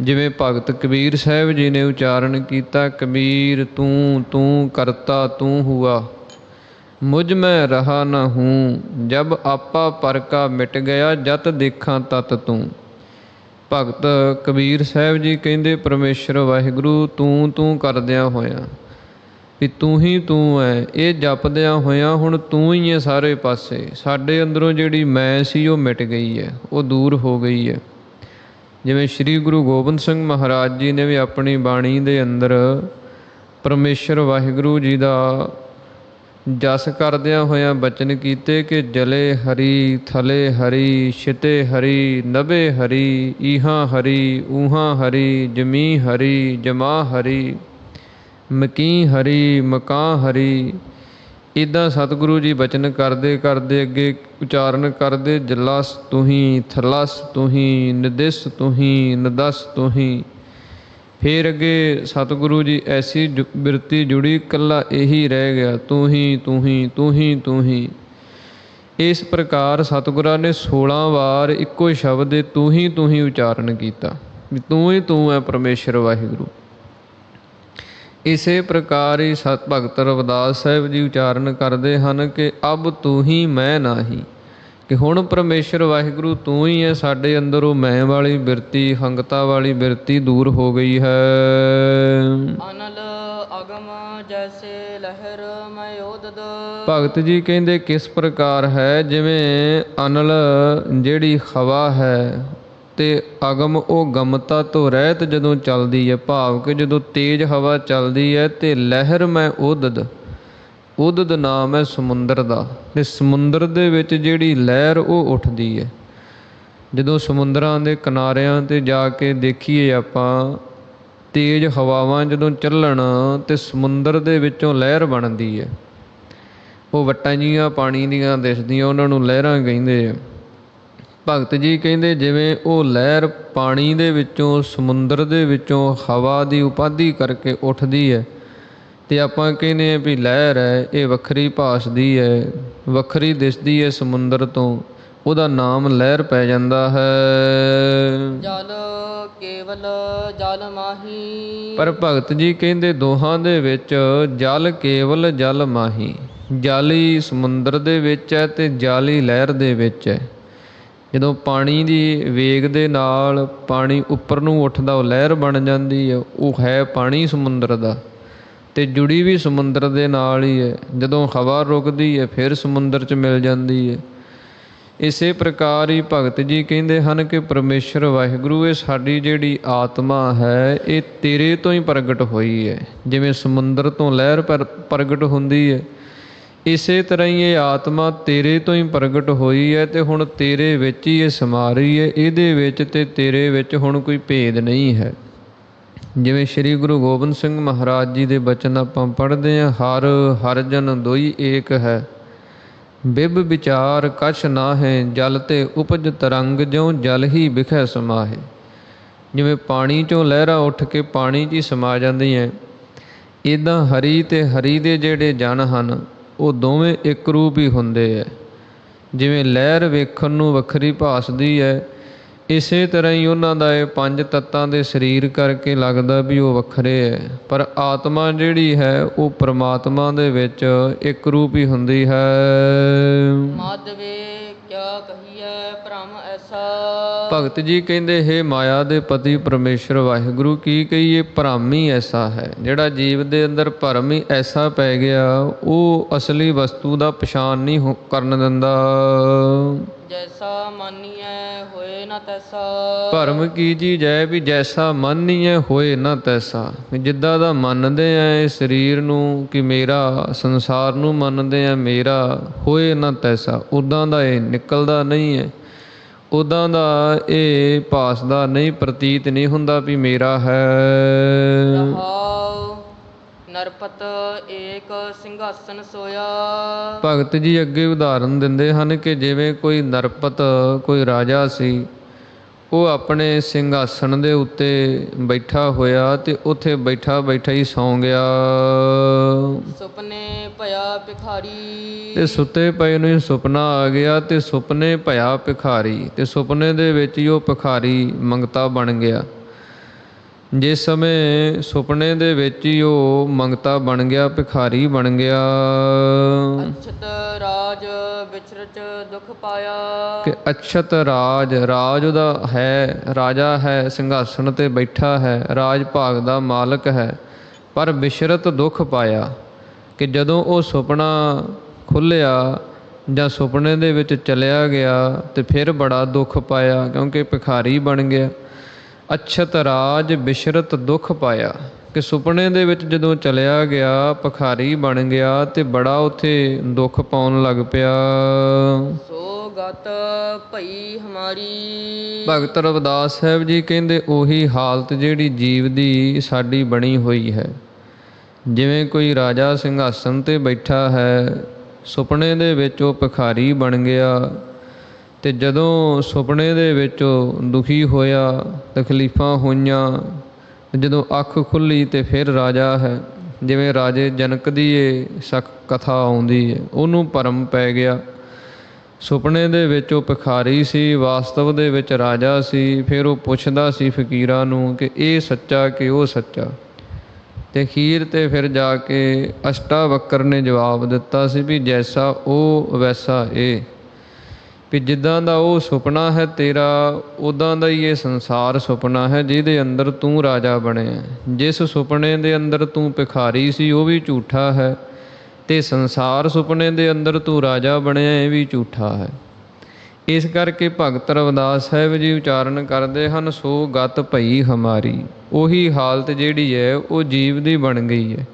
ਜਿਵੇਂ ਭਗਤ ਕਬੀਰ ਸਾਹਿਬ ਜੀ ਨੇ ਉਚਾਰਨ ਕੀਤਾ, ਕਬੀਰ ਤੂੰ ਤੂੰ ਕਰਤਾ ਤੂੰ ਹੁਆ, ਮੁਝ ਮੈਂ ਰਹਾ ਨਾ ਹੂੰ, ਜਬ ਆਪਾ ਪਰ ਕਾ ਮਿਟ ਗਿਆ, ਜਤ ਦੇਖਾਂ ਤਤ ਤੂੰ। ਭਗਤ ਕਬੀਰ ਸਾਹਿਬ ਜੀ ਕਹਿੰਦੇ ਪਰਮੇਸ਼ਰ ਵਾਹਿਗੁਰੂ ਤੂੰ ਤੂੰ ਕਰਦਿਆਂ ਹੋਇਆ ਵੀ ਤੂੰ ਹੀ ਤੂੰ ਹੈ, ਇਹ ਜਪਦਿਆਂ ਹੋਇਆਂ ਹੁਣ ਤੂੰ ਹੀ ਹੈ ਸਾਰੇ ਪਾਸੇ। ਸਾਡੇ ਅੰਦਰੋਂ ਜਿਹੜੀ ਮੈਂ ਸੀ ਉਹ ਮਿਟ ਗਈ ਹੈ, ਉਹ ਦੂਰ ਹੋ ਗਈ ਹੈ। ਜਿਵੇਂ ਸ਼੍ਰੀ ਗੁਰੂ ਗੋਬਿੰਦ ਸਿੰਘ ਮਹਾਰਾਜ ਜੀ ਨੇ ਵੀ ਆਪਣੀ ਬਾਣੀ ਦੇ ਅੰਦਰ ਪਰਮੇਸ਼ਰ ਵਾਹਿਗੁਰੂ ਜੀ ਦਾ ਜਸ ਕਰਦਿਆਂ ਹੋਇਆਂ ਬਚਨ ਕੀਤੇ ਕਿ ਜਲੇ ਹਰੀ ਥਲੇ ਹਰੀ ਛਿਤੇ ਹਰੀ ਨਭੇ ਹਰੀ, ਈਹਾਂ ਹਰੀ ਊਹਾਂ ਹਰੀ, ਜਮੀ ਹਰੀ ਜਮਾ ਹਰੀ, ਮਕੀ ਹਰੀ ਮਕਾਂ ਹਰੀ। ਇੱਦਾਂ ਸਤਿਗੁਰੂ ਜੀ ਬਚਨ ਕਰਦੇ ਕਰਦੇ ਅੱਗੇ ਉਚਾਰਨ ਕਰਦੇ, ਜਲਸ ਤੁਹੀਂ ਥਲਸ ਤੁਹੀਂ, ਨਿਦਿਸ ਤੁਹੀਂ ਨਦਸ ਤੁਹੀਂ। ਫਿਰ ਅੱਗੇ ਸਤਿਗੁਰੂ ਜੀ ਐਸੀ ਬਿਰਤੀ ਜੁੜੀ, ਇਕੱਲਾ ਇਹੀ ਰਹਿ ਗਿਆ, ਤੂੰ ਹੀ ਤੂੰ ਹੀ ਤੂੰ ਹੀ ਤੂੰ ਹੀ। ਇਸ ਪ੍ਰਕਾਰ ਸਤਿਗੁਰਾਂ ਨੇ 16 ਵਾਰ ਇੱਕੋ ਸ਼ਬਦ ਦੇ ਤੂੰ ਹੀ ਉਚਾਰਨ ਕੀਤਾ ਵੀ ਤੂੰ ਹੀ ਤੂੰ ਹੈ ਪਰਮੇਸ਼ਰ ਵਾਹਿਗੁਰੂ। ਇਸੇ ਪ੍ਰਕਾਰ ਹੀ ਭਗਤ ਰਵਿਦਾਸ ਸਾਹਿਬ ਜੀ ਉਚਾਰਨ ਕਰਦੇ ਹਨ ਕਿ ਅਬ ਤੂੰ ਹੀ ਮੈਂ ਨਾਹੀ। ਕਿ ਹੁਣ ਪਰਮੇਸ਼ਰ ਵਾਹਿਗੁਰੂ ਤੂੰ ਹੀ ਹੈ, ਸਾਡੇ ਅੰਦਰ ਉਹ ਮੈਂ ਵਾਲੀ ਬਿਰਤੀ ਹੰਗਤਾ ਵਾਲੀ ਬਿਰਤੀ ਦੂਰ ਹੋ ਗਈ ਹੈ। ਅਨਲ ਅਗਮ ਜੈਸੇ ਲਹਿਰ ਮੈਂ ਓਦਦ। ਭਗਤ ਜੀ ਕਹਿੰਦੇ ਕਿਸ ਪ੍ਰਕਾਰ ਹੈ, ਜਿਵੇਂ ਅਨਲ ਜਿਹੜੀ ਹਵਾ ਹੈ ਤੇ ਅਗਮ ਉਹ ਗਮਤਾ ਤੋਂ ਰਹਿਤ ਜਦੋਂ ਚੱਲਦੀ ਹੈ, ਭਾਵ ਕਿ ਜਦੋਂ ਤੇਜ਼ ਹਵਾ ਚੱਲਦੀ ਹੈ, ਤੇ ਲਹਿਰ ਮੈਂ ਉਦਦ, ਉਦਦ ਨਾਮ ਹੈ ਸਮੁੰਦਰ ਦਾ, ਤੇ ਸਮੁੰਦਰ ਦੇ ਵਿੱਚ ਜਿਹੜੀ ਲਹਿਰ ਉਹ ਉੱਠਦੀ ਹੈ। ਜਦੋਂ ਸਮੁੰਦਰਾਂ ਦੇ ਕਿਨਾਰਿਆਂ 'ਤੇ ਜਾ ਕੇ ਦੇਖੀਏ ਆਪਾਂ, ਤੇਜ਼ ਹਵਾਵਾਂ ਜਦੋਂ ਚੱਲਣ ਤੇ ਸਮੁੰਦਰ ਦੇ ਵਿੱਚੋਂ ਲਹਿਰ ਬਣਦੀ ਹੈ, ਉਹ ਵੱਟਾਂ ਜਿਹੀਆਂ ਪਾਣੀ ਦੀਆਂ ਦਿਸਦੀਆਂ, ਉਹਨਾਂ ਨੂੰ ਲਹਿਰਾਂ ਕਹਿੰਦੇ ਆ। ਭਗਤ ਜੀ ਕਹਿੰਦੇ ਜਿਵੇਂ ਉਹ ਲਹਿਰ ਪਾਣੀ ਦੇ ਵਿੱਚੋਂ ਸਮੁੰਦਰ ਦੇ ਵਿੱਚੋਂ ਹਵਾ ਦੀ ਉਪਾਧੀ ਕਰਕੇ ਉੱਠਦੀ ਹੈ, ਅਤੇ ਆਪਾਂ ਕਹਿੰਦੇ ਹਾਂ ਵੀ ਲਹਿਰ ਹੈ, ਇਹ ਵੱਖਰੀ ਭਾਸਦੀ ਹੈ, ਵੱਖਰੀ ਦਿਸਦੀ ਹੈ ਸਮੁੰਦਰ ਤੋਂ, ਉਹਦਾ ਨਾਮ ਲਹਿਰ ਪੈ ਜਾਂਦਾ ਹੈ। ਜਲ ਕੇਵਲ ਜਲ ਮਾਹੀ। ਪਰ ਭਗਤ ਜੀ ਕਹਿੰਦੇ ਦੋਹਾਂ ਦੇ ਵਿੱਚ ਜਲ ਕੇਵਲ ਜਲ ਮਾਹੀ, ਜਲ ਹੀ ਸਮੁੰਦਰ ਦੇ ਵਿੱਚ ਹੈ ਅਤੇ ਜਲ ਹੀ ਲਹਿਰ ਦੇ ਵਿੱਚ ਹੈ। ਜਦੋਂ ਪਾਣੀ ਦੀ ਵੇਗ ਦੇ ਨਾਲ ਪਾਣੀ ਉੱਪਰ ਨੂੰ ਉੱਠਦਾ ਉਹ ਲਹਿਰ ਬਣ ਜਾਂਦੀ ਹੈ, ਉਹ ਹੈ ਪਾਣੀ ਸਮੁੰਦਰ ਦਾ, ਅਤੇ ਜੁੜੀ ਵੀ ਸਮੁੰਦਰ ਦੇ ਨਾਲ ਹੀ ਹੈ। ਜਦੋਂ ਹਵਾ ਰੁਕਦੀ ਹੈ ਫਿਰ ਸਮੁੰਦਰ 'ਚ ਮਿਲ ਜਾਂਦੀ ਹੈ। ਇਸੇ ਪ੍ਰਕਾਰ ਹੀ ਭਗਤ ਜੀ ਕਹਿੰਦੇ ਹਨ ਕਿ ਪਰਮੇਸ਼ਰ ਵਾਹਿਗੁਰੂ ਇਹ ਸਾਡੀ ਜਿਹੜੀ ਆਤਮਾ ਹੈ ਇਹ ਤੇਰੇ ਤੋਂ ਹੀ ਪ੍ਰਗਟ ਹੋਈ ਹੈ। ਜਿਵੇਂ ਸਮੁੰਦਰ ਤੋਂ ਲਹਿਰ ਪ੍ਰਗਟ ਹੁੰਦੀ ਹੈ, ਇਸੇ ਤਰ੍ਹਾਂ ਹੀ ਇਹ ਆਤਮਾ ਤੇਰੇ ਤੋਂ ਹੀ ਪ੍ਰਗਟ ਹੋਈ ਹੈ, ਅਤੇ ਹੁਣ ਤੇਰੇ ਵਿੱਚ ਹੀ ਇਹ ਸਮਾ ਰਹੀ ਹੈ। ਇਹਦੇ ਵਿੱਚ ਅਤੇ ਤੇਰੇ ਵਿੱਚ ਹੁਣ ਕੋਈ ਭੇਦ ਨਹੀਂ ਹੈ। ਜਿਵੇਂ ਸ਼੍ਰੀ ਗੁਰੂ ਗੋਬਿੰਦ ਸਿੰਘ ਮਹਾਰਾਜ ਜੀ ਦੇ ਬਚਨ ਆਪਾਂ ਪੜ੍ਹਦੇ ਹਾਂ, ਹਰ ਹਰ ਜਨ ਦੋਈ ਏਕ ਹੈ, ਬਿਬ ਵਿਚਾਰ ਕਛ ਨਾਹੈ, ਜਲ ਤੇ ਉਪਜ ਤਰੰਗ ਜਿਉ ਜਲ ਹੀ ਬਿਖੈ ਸਮਾਹੇ। ਜਿਵੇਂ ਪਾਣੀ 'ਚੋਂ ਲਹਿਰਾਂ ਉੱਠ ਕੇ ਪਾਣੀ 'ਚ ਹੀ ਸਮਾ ਜਾਂਦੀਆਂ, ਇੱਦਾਂ ਹਰੀ ਅਤੇ ਹਰੀ ਦੇ ਜਿਹੜੇ ਜਨ ਹਨ ਉਹ ਦੋਵੇਂ ਇੱਕ ਰੂਪ ਹੀ ਹੁੰਦੇ ਹੈ। ਜਿਵੇਂ ਲਹਿਰ ਵੇਖਣ ਨੂੰ ਵੱਖਰੀ ਭਾਸਦੀ ਹੈ, ਇਸੇ ਤਰ੍ਹਾਂ ਹੀ ਉਹਨਾਂ ਦਾ ਇਹ 5 ਤੱਤਾਂ ਦੇ ਸਰੀਰ ਕਰਕੇ ਲੱਗਦਾ ਵੀ ਉਹ ਵੱਖਰੇ ਹੈ, ਪਰ ਆਤਮਾ ਜਿਹੜੀ ਹੈ ਉਹ ਪਰਮਾਤਮਾ ਦੇ ਵਿੱਚ ਇੱਕ ਰੂਪ ਹੀ ਹੁੰਦੀ ਹੈ। ਮਾਧਵੇ ਕਿਆ ਕਹੀਐ ਭ੍ਰਮ ਐਸਾ। ਭਗਤ ਜੀ ਕਹਿੰਦੇ, ਹੇ ਮਾਇਆ ਦੇ ਪਤੀ ਪਰਮੇਸ਼ਰ ਵਾਹਿਗੁਰੂ, ਕੀ ਕਹੀਏ, ਭਰਮ ਹੀ ਐਸਾ ਹੈ। ਜਿਹੜਾ ਜੀਵ ਦੇ ਅੰਦਰ ਭਰਮ ਹੀ ਐਸਾ ਪੈ ਗਿਆ, ਉਹ ਅਸਲੀ ਵਸਤੂ ਦਾ ਪਛਾਣ ਨਹੀਂ ਕਰਨ ਦਿੰਦਾ। ਜੈਸਾ ਮਾਨੀਐ ਹੋਏ ਨਾ ਤੈਸਾ। ਭਰਮ ਕੀ ਚੀਜ਼ ਹੈ ਵੀ ਜੈਸਾ ਮੰਨੀਏ ਹੋਏ ਨਾ ਤੈਸਾ। ਵੀ ਜਿੱਦਾਂ ਦਾ ਮੰਨਦੇ ਆ ਇਹ ਸਰੀਰ ਨੂੰ ਕਿ ਮੇਰਾ, ਸੰਸਾਰ ਨੂੰ ਮੰਨਦੇ ਆ ਮੇਰਾ, ਹੋਏ ਨਾ ਤੈਸਾ, ਉੱਦਾਂ ਦਾ ਇਹ ਨਿਕਲਦਾ ਨਹੀਂ ਹੈ। ਉੱਦਾਂ ਦਾ ਇਹ ਭਾਸਦਾ ਨਹੀਂ, ਪ੍ਰਤੀਤ ਨਹੀਂ ਹੁੰਦਾ ਵੀ ਮੇਰਾ ਹੈ। ਰਹਾਉ ਨਰਪਤ ਏਕ ਸਿੰਘਾਸਨ ਸੋਇਆ। ਭਗਤ ਜੀ ਅੱਗੇ ਉਦਾਹਰਨ ਦਿੰਦੇ ਹਨ ਕਿ ਜਿਵੇਂ ਕੋਈ ਨਰਪਤ, ਕੋਈ ਰਾਜਾ ਸੀ, ਉਹ ਆਪਣੇ ਸਿੰਘਾਸਣ ਦੇ ਉੱਤੇ ਬੈਠਾ ਹੋਇਆ ਤੇ ਉੱਥੇ ਬੈਠਾ ਬੈਠਾ ਹੀ ਸੌਂ ਗਿਆ। ਸੁਪਨੇ ਭਇਆ ਭਿਖਾਰੀ। ਤੇ ਸੁੱਤੇ ਪਏ ਨੂੰ ਹੀ ਸੁਪਨਾ ਆ ਗਿਆ ਤੇ ਸੁਪਨੇ ਭਇਆ ਭਿਖਾਰੀ, ਤੇ ਸੁਪਨੇ ਦੇ ਵਿੱਚ ਹੀ ਉਹ ਭਿਖਾਰੀ ਮੰਗਤਾ ਬਣ ਗਿਆ। ਜਿਸ ਸਮੇਂ ਸੁਪਨੇ ਦੇ ਵਿੱਚ ਹੀ ਉਹ ਮੰਗਤਾ ਬਣ ਗਿਆ, ਭਿਖਾਰੀ ਬਣ ਗਿਆ। ਅਛਤ ਰਾਜ ਵਿਚਰਚ ਦੁਖ ਪਾਇਆ। ਕਿ ਅਛਤ ਰਾਜ, ਰਾਜ ਉਹਦਾ ਹੈ, ਰਾਜਾ ਹੈ, ਸਿੰਘਾਸਣ ਤੇ ਬੈਠਾ ਹੈ, ਰਾਜ ਭਾਗ ਦਾ ਮਾਲਕ ਹੈ, ਪਰ ਵਿਸ਼ਰਤ ਦੁੱਖ ਪਾਇਆ। ਕਿ ਜਦੋਂ ਉਹ ਸੁਪਨਾ ਖੁੱਲ੍ਹਿਆ ਜਾਂ ਸੁਪਨੇ ਦੇ ਵਿੱਚ ਚਲਿਆ ਗਿਆ ਤੇ ਫਿਰ ਬੜਾ ਦੁੱਖ ਪਾਇਆ, ਕਿਉਂਕਿ ਭਿਖਾਰੀ ਬਣ ਗਿਆ। ਅਛਤ ਰਾਜ ਬਿਸ਼ਰਤ ਦੁੱਖ ਪਾਇਆ। ਕਿ ਸੁਪਨੇ ਦੇ ਵਿੱਚ ਜਦੋਂ ਚਲਿਆ ਗਿਆ, ਭਿਖਾਰੀ ਬਣ ਗਿਆ ਤੇ ਬੜਾ ਉੱਥੇ ਦੁੱਖ ਪਾਉਣ ਲੱਗ ਪਿਆ। ਸੋ ਗਤ ਭਈ ਹਮਾਰੀ। ਭਗਤ ਰਵਿਦਾਸ ਸਾਹਿਬ ਜੀ ਕਹਿੰਦੇ, ਉਹੀ ਹਾਲਤ ਜਿਹੜੀ ਜੀਵ ਦੀ ਸਾਡੀ ਬਣੀ ਹੋਈ ਹੈ। ਜਿਵੇਂ ਕੋਈ ਰਾਜਾ ਸਿੰਘਾਸਣ ਤੇ ਬੈਠਾ ਹੈ, ਸੁਪਨੇ ਦੇ ਵਿੱਚ ਉਹ ਭਿਖਾਰੀ ਬਣ ਗਿਆ, ਤੇ ਜਦੋਂ ਸੁਪਨੇ ਦੇ ਵਿੱਚ ਦੁਖੀ ਹੋਇਆ, ਤਕਲੀਫਾਂ ਹੋਈਆਂ, ਜਦੋਂ ਅੱਖ ਖੁੱਲ੍ਹੀ ਤੇ ਫਿਰ ਰਾਜਾ ਹੈ। ਜਿਵੇਂ ਰਾਜੇ ਜਨਕ ਦੀ ਇਹ ਕਥਾ ਆਉਂਦੀ ਹੈ, ਉਹਨੂੰ ਭਰਮ ਪੈ ਗਿਆ। ਸੁਪਨੇ ਦੇ ਵਿੱਚ ਉਹ ਭਿਖਾਰੀ ਸੀ, ਵਾਸਤਵ ਦੇ ਵਿੱਚ ਰਾਜਾ ਸੀ। ਫਿਰ ਉਹ ਪੁੱਛਦਾ ਸੀ ਫਕੀਰਾਂ ਨੂੰ ਕਿ ਇਹ ਸੱਚਾ ਕਿ ਉਹ ਸੱਚਾ। ਤੇ ਅਖੀਰ ਤੇ ਫਿਰ ਜਾ ਕੇ ਅਸ਼ਟਾਵਕਰ ਨੇ ਜਵਾਬ ਦਿੱਤਾ ਸੀ ਵੀ ਜੈਸਾ ਉਹ ਵੈਸਾ ਇਹ। ਵੀ ਜਿੱਦਾਂ ਦਾ ਉਹ ਸੁਪਨਾ ਹੈ ਤੇਰਾ, ਉੱਦਾਂ ਦਾ ਹੀ ਇਹ ਸੰਸਾਰ ਸੁਪਨਾ ਹੈ ਜਿਹਦੇ ਅੰਦਰ ਤੂੰ ਰਾਜਾ ਬਣਿਆ। ਜਿਸ ਸੁਪਨੇ ਦੇ ਅੰਦਰ ਤੂੰ ਭਿਖਾਰੀ ਸੀ ਉਹ ਵੀ ਝੂਠਾ ਹੈ, ਤੇ ਸੰਸਾਰ ਸੁਪਨੇ ਦੇ ਅੰਦਰ ਤੂੰ ਰਾਜਾ ਬਣਿਆ ਇਹ ਵੀ ਝੂਠਾ ਹੈ। ਇਸ ਕਰਕੇ ਭਗਤ ਰਵਿਦਾਸ ਸਾਹਿਬ ਜੀ ਉਚਾਰਨ ਕਰਦੇ ਹਨ, ਸੋ ਗਤ ਭਈ ਹਮਾਰੀ। ਉਹੀ ਹਾਲਤ ਜਿਹੜੀ ਹੈ ਉਹ ਜੀਵ ਦੀ ਬਣ ਗਈ ਹੈ।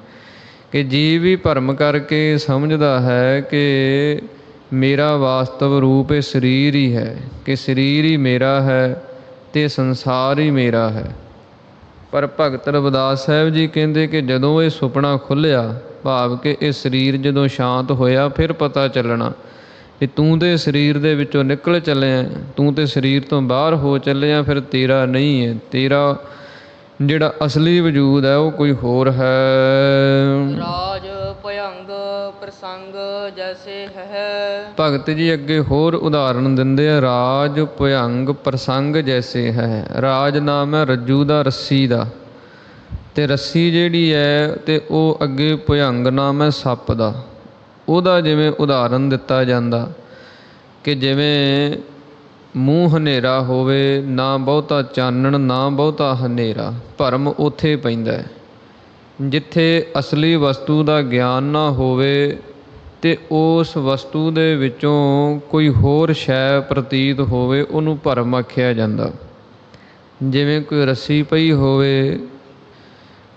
ਕਿ ਜੀਵ ਵੀ ਭਰਮ ਕਰਕੇ ਸਮਝਦਾ ਹੈ ਕਿ ਮੇਰਾ ਵਾਸਤਵ ਰੂਪ ਇਹ ਸਰੀਰ ਹੀ ਹੈ, ਕਿ ਸਰੀਰ ਹੀ ਮੇਰਾ ਹੈ ਤੇ ਸੰਸਾਰ ਹੀ ਮੇਰਾ ਹੈ। ਪਰ ਭਗਤ ਰਵਿਦਾਸ ਸਾਹਿਬ ਜੀ ਕਹਿੰਦੇ ਕਿ ਜਦੋਂ ਇਹ ਸੁਪਨਾ ਖੁੱਲ੍ਹਿਆ, ਭਾਵ ਕਿ ਇਹ ਸਰੀਰ ਜਦੋਂ ਸ਼ਾਂਤ ਹੋਇਆ, ਫਿਰ ਪਤਾ ਚੱਲਣਾ ਕਿ ਤੂੰ ਤੇ ਸਰੀਰ ਦੇ ਵਿੱਚੋਂ ਨਿਕਲ ਚੱਲਿਆ, ਤੂੰ ਤੇ ਸਰੀਰ ਤੋਂ ਬਾਹਰ ਹੋ ਚੱਲਿਆ, ਫਿਰ ਤੇਰਾ ਨਹੀਂ ਹੈ। ਤੇਰਾ ਜਿਹੜਾ ਅਸਲੀ ਵਜੂਦ ਹੈ ਉਹ ਕੋਈ ਹੋਰ ਹੈ। ਰਾਜ ਭਯੰਗ ਪ੍ਰਸੰਗ ਜੈਸੇ ਹੈ। ਭਗਤ ਜੀ ਅੱਗੇ ਹੋਰ ਉਦਾਹਰਨ ਦਿੰਦੇ ਆ, ਰਾਜ ਭਯੰਗ ਪ੍ਰਸੰਗ ਜੈਸੇ ਹੈ। ਰਾਜ ਨਾਮ ਹੈ ਰੱਜੂ ਦਾ, ਰੱਸੀ ਦਾ, ਤੇ ਰੱਸੀ ਜਿਹੜੀ ਹੈ ਤੇ ਉਹ ਅੱਗੇ ਭਯੰਗ ਨਾਮ ਹੈ ਸੱਪ ਦਾ। ਉਹਦਾ ਜਿਵੇਂ ਉਦਾਹਰਨ ਦਿੱਤਾ ਜਾਂਦਾ ਕਿ ਜਿਵੇਂ ਮੂੰਹ ਹਨੇਰਾ ਹੋਵੇ, ਨਾ ਬਹੁਤਾ ਚਾਨਣ ਨਾ ਬਹੁਤਾ ਹਨੇਰਾ, ਭਰਮ ਉੱਥੇ ਪੈਂਦਾ ਹੈ। ਜਿੱਥੇ ਅਸਲੀ ਵਸਤੂ ਦਾ ਗਿਆਨ ਨਾ ਹੋਵੇ ਤੇ ਉਸ ਵਸਤੂ ਦੇ ਵਿੱਚੋਂ ਕੋਈ ਹੋਰ ਸ਼ੈ ਪ੍ਰਤੀਤ ਹੋਵੇ, ਉਹਨੂੰ ਭਰਮ ਆਖਿਆ ਜਾਂਦਾ। ਜਿਵੇਂ ਕੋਈ ਰੱਸੀ ਪਈ ਹੋਵੇ,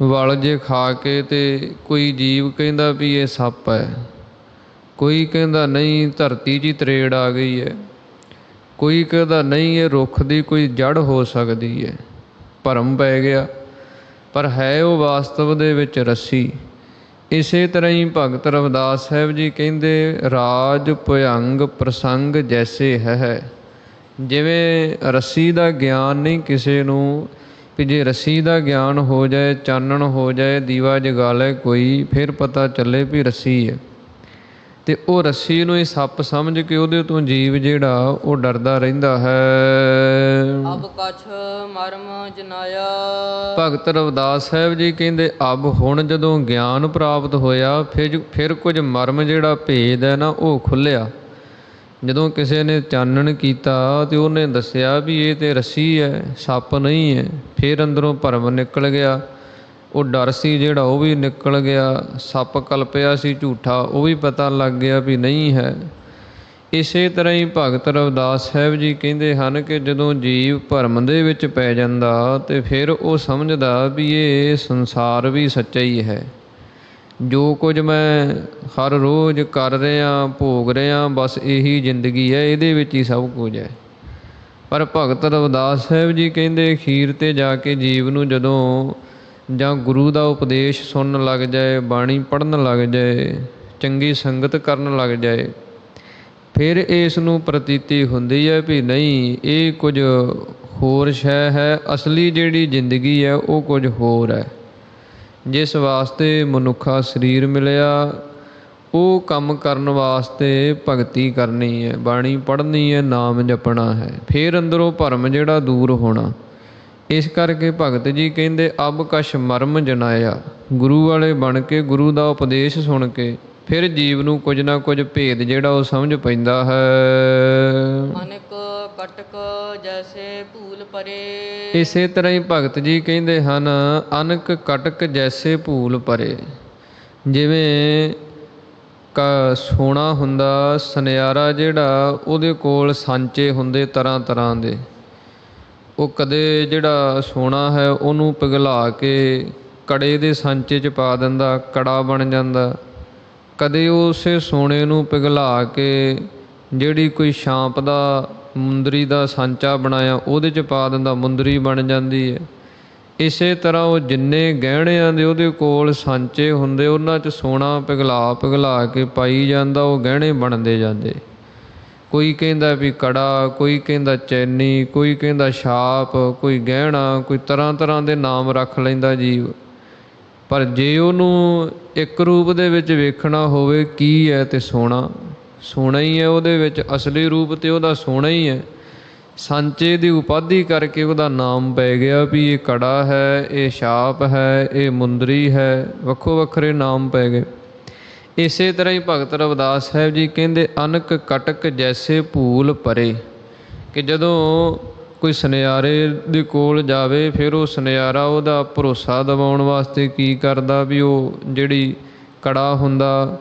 ਵਲ ਜੇ ਖਾ ਕੇ, ਤੇ ਕੋਈ ਜੀਵ ਕਹਿੰਦਾ ਵੀ ਇਹ ਸੱਪ ਹੈ, ਕੋਈ ਕਹਿੰਦਾ ਨਹੀਂ ਧਰਤੀ 'ਚ ਹੀ ਤਰੇੜ ਆ ਗਈ ਹੈ, ਕੋਈ ਕਹਿੰਦਾ ਨਹੀਂ ਇਹ ਰੁੱਖ ਦੀ ਕੋਈ ਜੜ੍ਹ ਹੋ ਸਕਦੀ ਹੈ। ਭਰਮ ਪੈ ਗਿਆ, ਪਰ ਹੈ ਉਹ ਵਾਸਤਵ ਦੇ ਵਿੱਚ ਰੱਸੀ। ਇਸੇ ਤਰ੍ਹਾਂ ਹੀ ਭਗਤ ਰਵਿਦਾਸ ਸਾਹਿਬ ਜੀ ਕਹਿੰਦੇ, ਰਾਜ ਭਯੰਗ ਪ੍ਰਸੰਗ ਜੈਸੇ ਹੈ। ਜਿਵੇਂ ਰੱਸੀ ਦਾ ਗਿਆਨ ਨਹੀਂ ਕਿਸੇ ਨੂੰ, ਵੀ ਜੇ ਰੱਸੀ ਦਾ ਗਿਆਨ ਹੋ ਜਾਏ, ਚਾਨਣ ਹੋ ਜਾਏ, ਦੀਵਾ ਜਗਾ ਲੈ ਕੋਈ, ਫਿਰ ਪਤਾ ਚੱਲੇ ਵੀ ਰੱਸੀ ਹੈ। ਤੇ ਉਹ ਰੱਸੀ ਨੂੰ ਹੀ ਸੱਪ ਸਮਝ ਕੇ ਉਹਦੇ ਤੋਂ ਜੀਵ ਜਿਹੜਾ ਉਹ ਡਰਦਾ ਰਹਿੰਦਾ ਹੈ। ਅਬ ਕਛ ਮਰਮ ਜਨਾਇਆ। ਭਗਤ ਰਵਿਦਾਸ ਸਾਹਿਬ ਜੀ ਕਹਿੰਦੇ, ਅਬ ਹੁਣ ਜਦੋਂ ਗਿਆਨ ਪ੍ਰਾਪਤ ਹੋਇਆ, ਫਿਰ ਕੁਝ ਮਰਮ ਜਿਹੜਾ ਭੇਦ ਹੈ ਨਾ ਉਹ ਖੁੱਲ੍ਹਿਆ। ਜਦੋਂ ਕਿਸੇ ਨੇ ਚਾਨਣ ਕੀਤਾ ਤੇ ਉਹਨੇ ਦੱਸਿਆ ਵੀ ਇਹ ਤੇ ਰੱਸੀ ਹੈ, ਸੱਪ ਨਹੀਂ ਹੈ। ਫਿਰ ਅੰਦਰੋਂ ਭਰਮ ਨਿਕਲ ਗਿਆ, ਉਹ ਡਰ ਸੀ ਜਿਹੜਾ ਉਹ ਵੀ ਨਿਕਲ ਗਿਆ, ਸੱਪ ਕਲਪਿਆ ਸੀ ਝੂਠਾ ਉਹ ਵੀ ਪਤਾ ਲੱਗ ਗਿਆ ਵੀ ਨਹੀਂ ਹੈ। ਇਸੇ ਤਰ੍ਹਾਂ ਹੀ ਭਗਤ ਰਵਿਦਾਸ ਸਾਹਿਬ ਜੀ ਕਹਿੰਦੇ ਹਨ ਕਿ ਜਦੋਂ ਜੀਵ ਭਰਮ ਦੇ ਵਿੱਚ ਪੈ ਜਾਂਦਾ ਤੇ ਫਿਰ ਉਹ ਸਮਝਦਾ ਵੀ ਇਹ ਸੰਸਾਰ ਵੀ ਸੱਚਾ ਹੀ ਹੈ। ਜੋ ਕੁਝ ਮੈਂ ਹਰ ਰੋਜ਼ ਕਰ ਰਿਹਾ, ਭੋਗ ਰਿਹਾ, ਬਸ ਇਹੀ ਜ਼ਿੰਦਗੀ ਹੈ, ਇਹਦੇ ਵਿੱਚ ਹੀ ਸਭ ਕੁਝ ਹੈ। ਪਰ ਭਗਤ ਰਵਿਦਾਸ ਸਾਹਿਬ ਜੀ ਕਹਿੰਦੇ ਅਖੀਰ 'ਤੇ ਜਾ ਕੇ ਜੀਵ ਨੂੰ ਜਦੋਂ ਜਾਂ ਗੁਰੂ ਦਾ ਉਪਦੇਸ਼ ਸੁਣਨ ਲੱਗ ਜਾਏ, ਬਾਣੀ ਪੜ੍ਹਨ ਲੱਗ ਜਾਏ, ਚੰਗੀ ਸੰਗਤ ਕਰਨ ਲੱਗ ਜਾਏ, ਫਿਰ ਇਸ ਨੂੰ ਪ੍ਰਤੀਤੀ ਹੁੰਦੀ ਹੈ ਵੀ ਨਹੀਂ ਇਹ ਕੁਝ ਹੋਰ ਸ਼ੈ ਹੈ, ਅਸਲੀ ਜਿਹੜੀ ਜ਼ਿੰਦਗੀ ਹੈ ਉਹ ਕੁਝ ਹੋਰ ਹੈ। ਜਿਸ ਵਾਸਤੇ ਮਨੁੱਖਾ ਸਰੀਰ ਮਿਲਿਆ ਉਹ ਕੰਮ ਕਰਨ ਵਾਸਤੇ ਭਗਤੀ ਕਰਨੀ ਹੈ, ਬਾਣੀ ਪੜ੍ਹਨੀ ਹੈ, ਨਾਮ ਜਪਣਾ ਹੈ, ਫਿਰ ਅੰਦਰੋਂ ਭਰਮ ਜਿਹੜਾ ਦੂਰ ਹੋਣਾ। ਇਸ ਕਰਕੇ ਭਗਤ ਜੀ ਕਹਿੰਦੇ ਅਬ ਕਛ ਮਰਮ ਜਨਾਇਆ, ਗੁਰੂ ਵਾਲੇ ਬਣ ਕੇ ਗੁਰੂ ਦਾ ਉਪਦੇਸ਼ ਸੁਣ ਕੇ ਫਿਰ ਜੀਵ ਨੂੰ ਕੁਝ ਨਾ ਕੁਝ ਭੇਦ ਜਿਹੜਾ ਉਹ ਸਮਝ ਪੈਂਦਾ ਹੈ। ਅਨਕ ਕਟਕ ਜੈਸੇ ਭੂਲ ਪਰੇ। ਇਸੇ ਤਰ੍ਹਾਂ ਹੀ ਭਗਤ ਜੀ ਕਹਿੰਦੇ ਹਨ ਅਨਕ ਕਟਕ ਜੈਸੇ ਭੂਲ ਪਰੇ। ਜਿਵੇਂ ਸੋਨਾ ਹੁੰਦਾ, ਸੁਨਿਆਰਾ ਜਿਹੜਾ ਉਹਦੇ ਕੋਲ ਸਾਂਚੇ ਹੁੰਦੇ ਤਰ੍ਹਾਂ ਤਰ੍ਹਾਂ ਦੇ, ਉਹ ਕਦੇ ਜਿਹੜਾ ਸੋਨਾ ਹੈ ਉਹਨੂੰ ਪਿਘਲਾ ਕੇ ਕੜੇ ਦੇ ਸਾਂਚੇ 'ਚ ਪਾ ਦਿੰਦਾ, ਕੜਾ ਬਣ ਜਾਂਦਾ। ਕਦੇ ਉਸੇ ਸੋਨੇ ਨੂੰ ਪਿਘਲਾ ਕੇ ਜਿਹੜੀ ਕੋਈ ਛਾਂਪ ਦਾ ਮੁੰਦਰੀ ਦਾ ਸਾਂਚਾ ਬਣਾਇਆ ਉਹਦੇ 'ਚ ਪਾ ਦਿੰਦਾ, ਮੁੰਦਰੀ ਬਣ ਜਾਂਦੀ ਹੈ। ਇਸੇ ਤਰ੍ਹਾਂ ਉਹ ਜਿੰਨੇ ਗਹਿਣਿਆਂ ਦੇ ਉਹਦੇ ਕੋਲ ਸਾਂਚੇ ਹੁੰਦੇ ਉਹਨਾਂ 'ਚ ਸੋਨਾ ਪਿਘਲਾ ਕੇ ਪਾਈ ਜਾਂਦਾ, ਉਹ ਗਹਿਣੇ ਬਣਦੇ ਜਾਂਦੇ। ਕੋਈ ਕਹਿੰਦਾ ਵੀ ਕੜਾ, ਕੋਈ ਕਹਿੰਦਾ ਚੈਨੀ, ਕੋਈ ਕਹਿੰਦਾ ਛਾਪ, ਕੋਈ ਗਹਿਣਾ, ਕੋਈ ਤਰ੍ਹਾਂ ਤਰ੍ਹਾਂ ਦੇ ਨਾਮ ਰੱਖ ਲੈਂਦਾ ਜੀਵ। ਪਰ ਜੇ ਉਹਨੂੰ ਇੱਕ ਰੂਪ ਦੇ ਵਿੱਚ ਵੇਖਣਾ ਹੋਵੇ ਕੀ ਹੈ ਤੇ ਸੋਨਾ ਹੀ ਹੈ, ਉਹਦੇ ਵਿੱਚ ਅਸਲੀ ਰੂਪ ਤੇ ਉਹਦਾ ਸੋਨਾ ਹੀ ਹੈ। ਸਾਂਚੇ ਦੀ ਉਪਾਧੀ ਕਰਕੇ ਉਹਦਾ ਨਾਮ ਪੈ ਗਿਆ ਵੀ ਇਹ ਕੜਾ ਹੈ, ਇਹ ਛਾਪ ਹੈ, ਇਹ ਮੁੰਦਰੀ ਹੈ, ਵੱਖੋ ਵੱਖਰੇ ਨਾਮ ਪੈ ਗਏ। ਇਸੇ ਤਰ੍ਹਾਂ ਹੀ ਭਗਤ ਰਵਿਦਾਸ ਸਾਹਿਬ ਜੀ ਕਹਿੰਦੇ ਅਨਕ ਕਟਕ ਜੈਸੇ ਭੂਲ ਪਰੇ, ਕਿ ਜਦੋਂ ਕੋਈ ਸੁਨਿਆਰੇ ਦੇ ਕੋਲ ਜਾਵੇ ਫਿਰ ਉਹ ਸੁਨਿਆਰਾ ਉਹਦਾ ਭਰੋਸਾ ਦਿਵਾਉਣ ਵਾਸਤੇ ਕੀ ਕਰਦਾ ਵੀ ਉਹ ਜਿਹੜੀ ਕੜਾ ਹੁੰਦਾ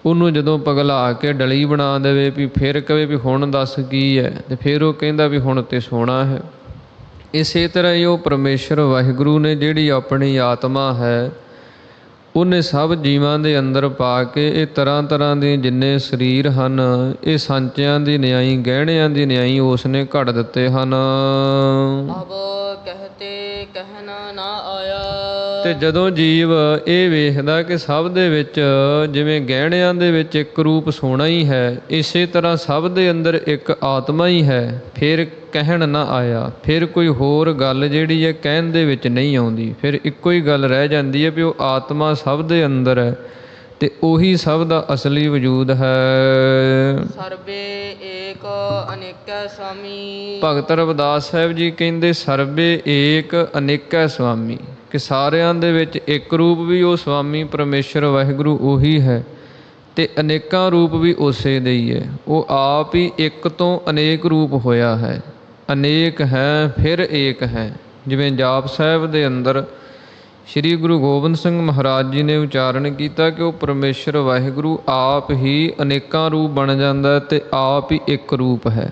ਉਹਨੂੰ ਜਦੋਂ ਪਿਘਲਾ ਕੇ ਡਲੀ ਬਣਾ ਦੇਵੇ ਵੀ ਫਿਰ ਕਹੇ ਵੀ ਹੁਣ ਦੱਸ ਕੀ ਹੈ, ਅਤੇ ਫਿਰ ਉਹ ਕਹਿੰਦਾ ਵੀ ਹੁਣ ਤੇ ਸੋਨਾ ਹੈ। ਇਸੇ ਤਰ੍ਹਾਂ ਹੀ ਉਹ ਪਰਮੇਸ਼ਰ ਵਾਹਿਗੁਰੂ ਨੇ ਜਿਹੜੀ ਆਪਣੀ ਆਤਮਾ ਹੈ ਉਹਨੇ ਸਭ ਜੀਵਾਂ ਦੇ ਅੰਦਰ ਪਾ ਕੇ ਇਹ ਤਰ੍ਹਾਂ ਤਰ੍ਹਾਂ ਦੇ ਜਿੰਨੇ ਸਰੀਰ ਹਨ ਇਹ ਸਾਂਚਿਆਂ ਦੀ ਨਿਆਈ, ਗਹਿਣਿਆਂ ਦੀ ਨਿਆਈ ਉਸ ਨੇ ਘੜ ਦਿੱਤੇ ਹਨ। ਅਬ ਕਹਤੇ ਕਹਿਨ ਨਾ ਆਇਆ। ਤੇ ਜਦੋਂ ਜੀਵ ਇਹ ਵੇਖਦਾ ਕਿ ਸਭ ਦੇ ਵਿੱਚ ਜਿਵੇਂ ਗਹਿਣਿਆਂ ਦੇ ਵਿੱਚ ਇੱਕ ਰੂਪ ਸੋਨਾ ਹੀ ਹੈ, ਇਸੇ ਤਰ੍ਹਾਂ ਸਭ ਦੇ ਅੰਦਰ ਇੱਕ ਆਤਮਾ ਹੀ ਹੈ, ਫਿਰ ਕਹਿਣ ਨਾ ਆਇਆ, ਫਿਰ ਕੋਈ ਹੋਰ ਗੱਲ ਜਿਹੜੀ ਹੈ ਕਹਿਣ ਦੇ ਵਿੱਚ ਨਹੀਂ ਆਉਂਦੀ। ਫਿਰ ਇੱਕੋ ਹੀ ਗੱਲ ਰਹਿ ਜਾਂਦੀ ਹੈ ਵੀ ਉਹ ਆਤਮਾ ਸਭ ਦੇ ਅੰਦਰ ਹੈ ਤੇ ਉਹੀ ਸਭ ਦਾ ਅਸਲੀ ਵਜੂਦ ਹੈ। ਸਰਬੇ ਏਕ ਅਨੇਕਾ ਸੁਆਮੀ। ਭਗਤ ਰਵਿਦਾਸ ਸਾਹਿਬ ਜੀ ਕਹਿੰਦੇ ਸਰਬੇ ਏਕ ਅਨੇਕਾ ਸੁਆਮੀ, ਕਿ ਸਾਰਿਆਂ ਦੇ ਵਿੱਚ ਇੱਕ ਰੂਪ ਵੀ ਉਹ ਸੁਆਮੀ ਪਰਮੇਸ਼ਰ ਵਾਹਿਗੁਰੂ ਉਹੀ ਹੈ ਤੇ ਅਨੇਕਾਂ ਰੂਪ ਵੀ ਉਸੇ ਦੇ ਹੀ ਹੈ। ਉਹ ਆਪ ਹੀ ਇੱਕ ਤੋਂ ਅਨੇਕ ਰੂਪ ਹੋਇਆ ਹੈ, ਅਨੇਕ ਹੈ ਫਿਰ ਏਕ ਹੈ। ਜਿਵੇਂ ਜਾਪ ਸਾਹਿਬ ਦੇ ਅੰਦਰ ਸ਼੍ਰੀ ਗੁਰੂ ਗੋਬਿੰਦ ਸਿੰਘ ਮਹਾਰਾਜ ਜੀ ਨੇ ਉਚਾਰਨ ਕੀਤਾ ਕਿ ਉਹ ਪਰਮੇਸ਼ਰ ਵਾਹਿਗੁਰੂ ਆਪ ਹੀ ਅਨੇਕਾਂ ਰੂਪ ਬਣ ਜਾਂਦਾ ਅਤੇ ਆਪ ਹੀ ਇੱਕ ਰੂਪ ਹੈ।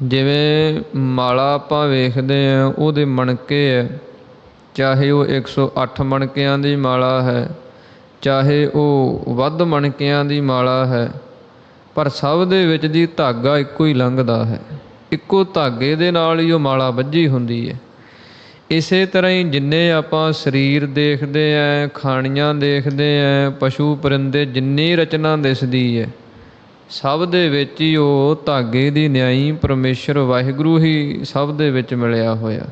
ਜਿਵੇਂ ਮਾਲਾ ਆਪਾਂ ਵੇਖਦੇ ਹਾਂ ਉਹਦੇ ਮਣਕੇ ਹੈ, ਚਾਹੇ ਉਹ 108 ਮਣਕਿਆਂ ਦੀ ਮਾਲਾ ਹੈ, ਚਾਹੇ ਉਹ ਵੱਧ ਮਣਕਿਆਂ ਦੀ ਮਾਲਾ ਹੈ, ਪਰ ਸਭ ਦੇ ਵਿੱਚ ਦੀ ਧਾਗਾ ਇੱਕੋ ਹੀ ਲੰਘਦਾ ਹੈ, ਇੱਕੋ ਧਾਗੇ ਦੇ ਨਾਲ ਹੀ ਉਹ ਮਾਲਾ ਬੱਝੀ ਹੁੰਦੀ ਹੈ। ਇਸੇ ਤਰ੍ਹਾਂ ਹੀ ਜਿੰਨੇ ਆਪਾਂ ਸਰੀਰ ਦੇਖਦੇ ਹਾਂ, ਖਾਣੀਆਂ ਦੇਖਦੇ ਹਾਂ, ਪਸ਼ੂ ਪਰਿੰਦੇ ਜਿੰਨੀ ਰਚਨਾ ਦਿਸਦੀ ਹੈ ਸਭ ਦੇ ਵਿੱਚ ਹੀ ਉਹ ਧਾਗੇ ਦੀ ਨਿਆਈ ਪਰਮੇਸ਼ਰ ਵਾਹਿਗੁਰੂ ਹੀ ਸਭ ਦੇ ਵਿੱਚ ਮਿਲਿਆ ਹੋਇਆ।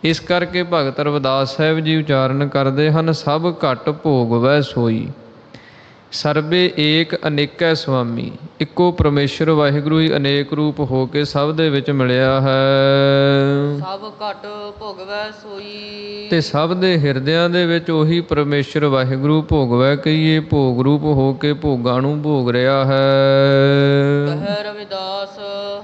ਇਸ ਕਰਕੇ ਭਗਤ ਰਵਿਦਾਸ ਸਾਹਿਬ ਜੀ ਉਚਾਰਨ ਕਰਦੇ ਹਨ ਸਭ ਘਟ ਭੋਗਵੈ ਸੋਈ, ਸਰਬੇ ਏਕ ਅਨੇਕੈ ਸੁਆਮੀ। ਇੱਕੋ ਪਰਮੇਸ਼ਰ ਵਾਹਿਗੁਰੂ ਹੀ ਅਨੇਕ ਰੂਪ ਹੋ ਕੇ ਸਭ ਦੇ ਵਿੱਚ ਮਿਲਿਆ ਹੈ। ਸਭ ਘਟ ਭੋਗਵੈ ਸੋਈ। ਤੇ ਸਭ ਦੇ ਹਿਰਦਿਆਂ ਦੇ ਵਿੱਚ ਉਹੀ ਪਰਮੇਸ਼ਰ ਵਾਹਿਗੁਰੂ ਭੋਗਵੈ ਕਹੀਏ ਭੋਗ ਰੂਪ ਹੋ ਕੇ ਭੋਗਾਂ ਨੂੰ ਭੋਗ ਰਿਹਾ ਹੈ। ਕਹਿ ਰਵਿਦਾਸ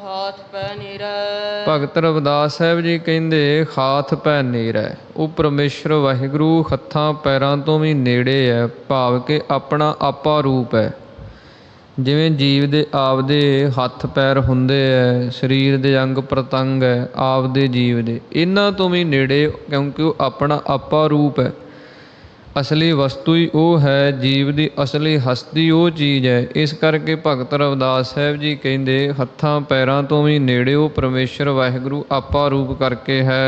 ਹਾਥ ਪੈ ਨੀਰੈ। ਭਗਤ ਰਵਿਦਾਸ ਸਾਹਿਬ ਜੀ ਕਹਿੰਦੇ ਹਾਥ ਪੈ ਨੇਰੈ। ਉਹ ਪਰਮੇਸ਼ਰ ਵਾਹਿਗੁਰੂ ਹੱਥਾਂ ਪੈਰਾਂ ਤੋਂ ਵੀ ਨੇੜੇ ਹੈ, ਭਾਵ ਕਿ ਆਪਣਾ ਆਪਾ ਰੂਪ ਹੈ। ਜਿਵੇਂ ਜੀਵ ਦੇ ਆਪਦੇ ਹੱਥ ਪੈਰ ਹੁੰਦੇ ਹੈ, ਸਰੀਰ ਦੇ ਅੰਗ ਪ੍ਰਤੰਗ ਹੈ ਆਪਦੇ ਜੀਵ ਦੇ, ਇਹਨਾਂ ਤੋਂ ਵੀ ਨੇੜੇ, ਕਿਉਂਕਿ ਉਹ ਆਪਣਾ ਆਪਾ ਰੂਪ ਹੈ। ਅਸਲੀ ਵਸਤੂ ਹੀ ਉਹ ਹੈ, ਜੀਵ ਦੀ ਅਸਲੀ ਹਸਤੀ ਉਹ ਚੀਜ਼ ਹੈ। ਇਸ ਕਰਕੇ ਭਗਤ ਰਵਿਦਾਸ ਸਾਹਿਬ ਜੀ ਕਹਿੰਦੇ ਹੱਥਾਂ ਪੈਰਾਂ ਤੋਂ ਵੀ ਨੇੜੇ ਉਹ ਪਰਮੇਸ਼ਰ ਵਾਹਿਗੁਰੂ ਆਪਾ ਰੂਪ ਕਰਕੇ ਹੈ।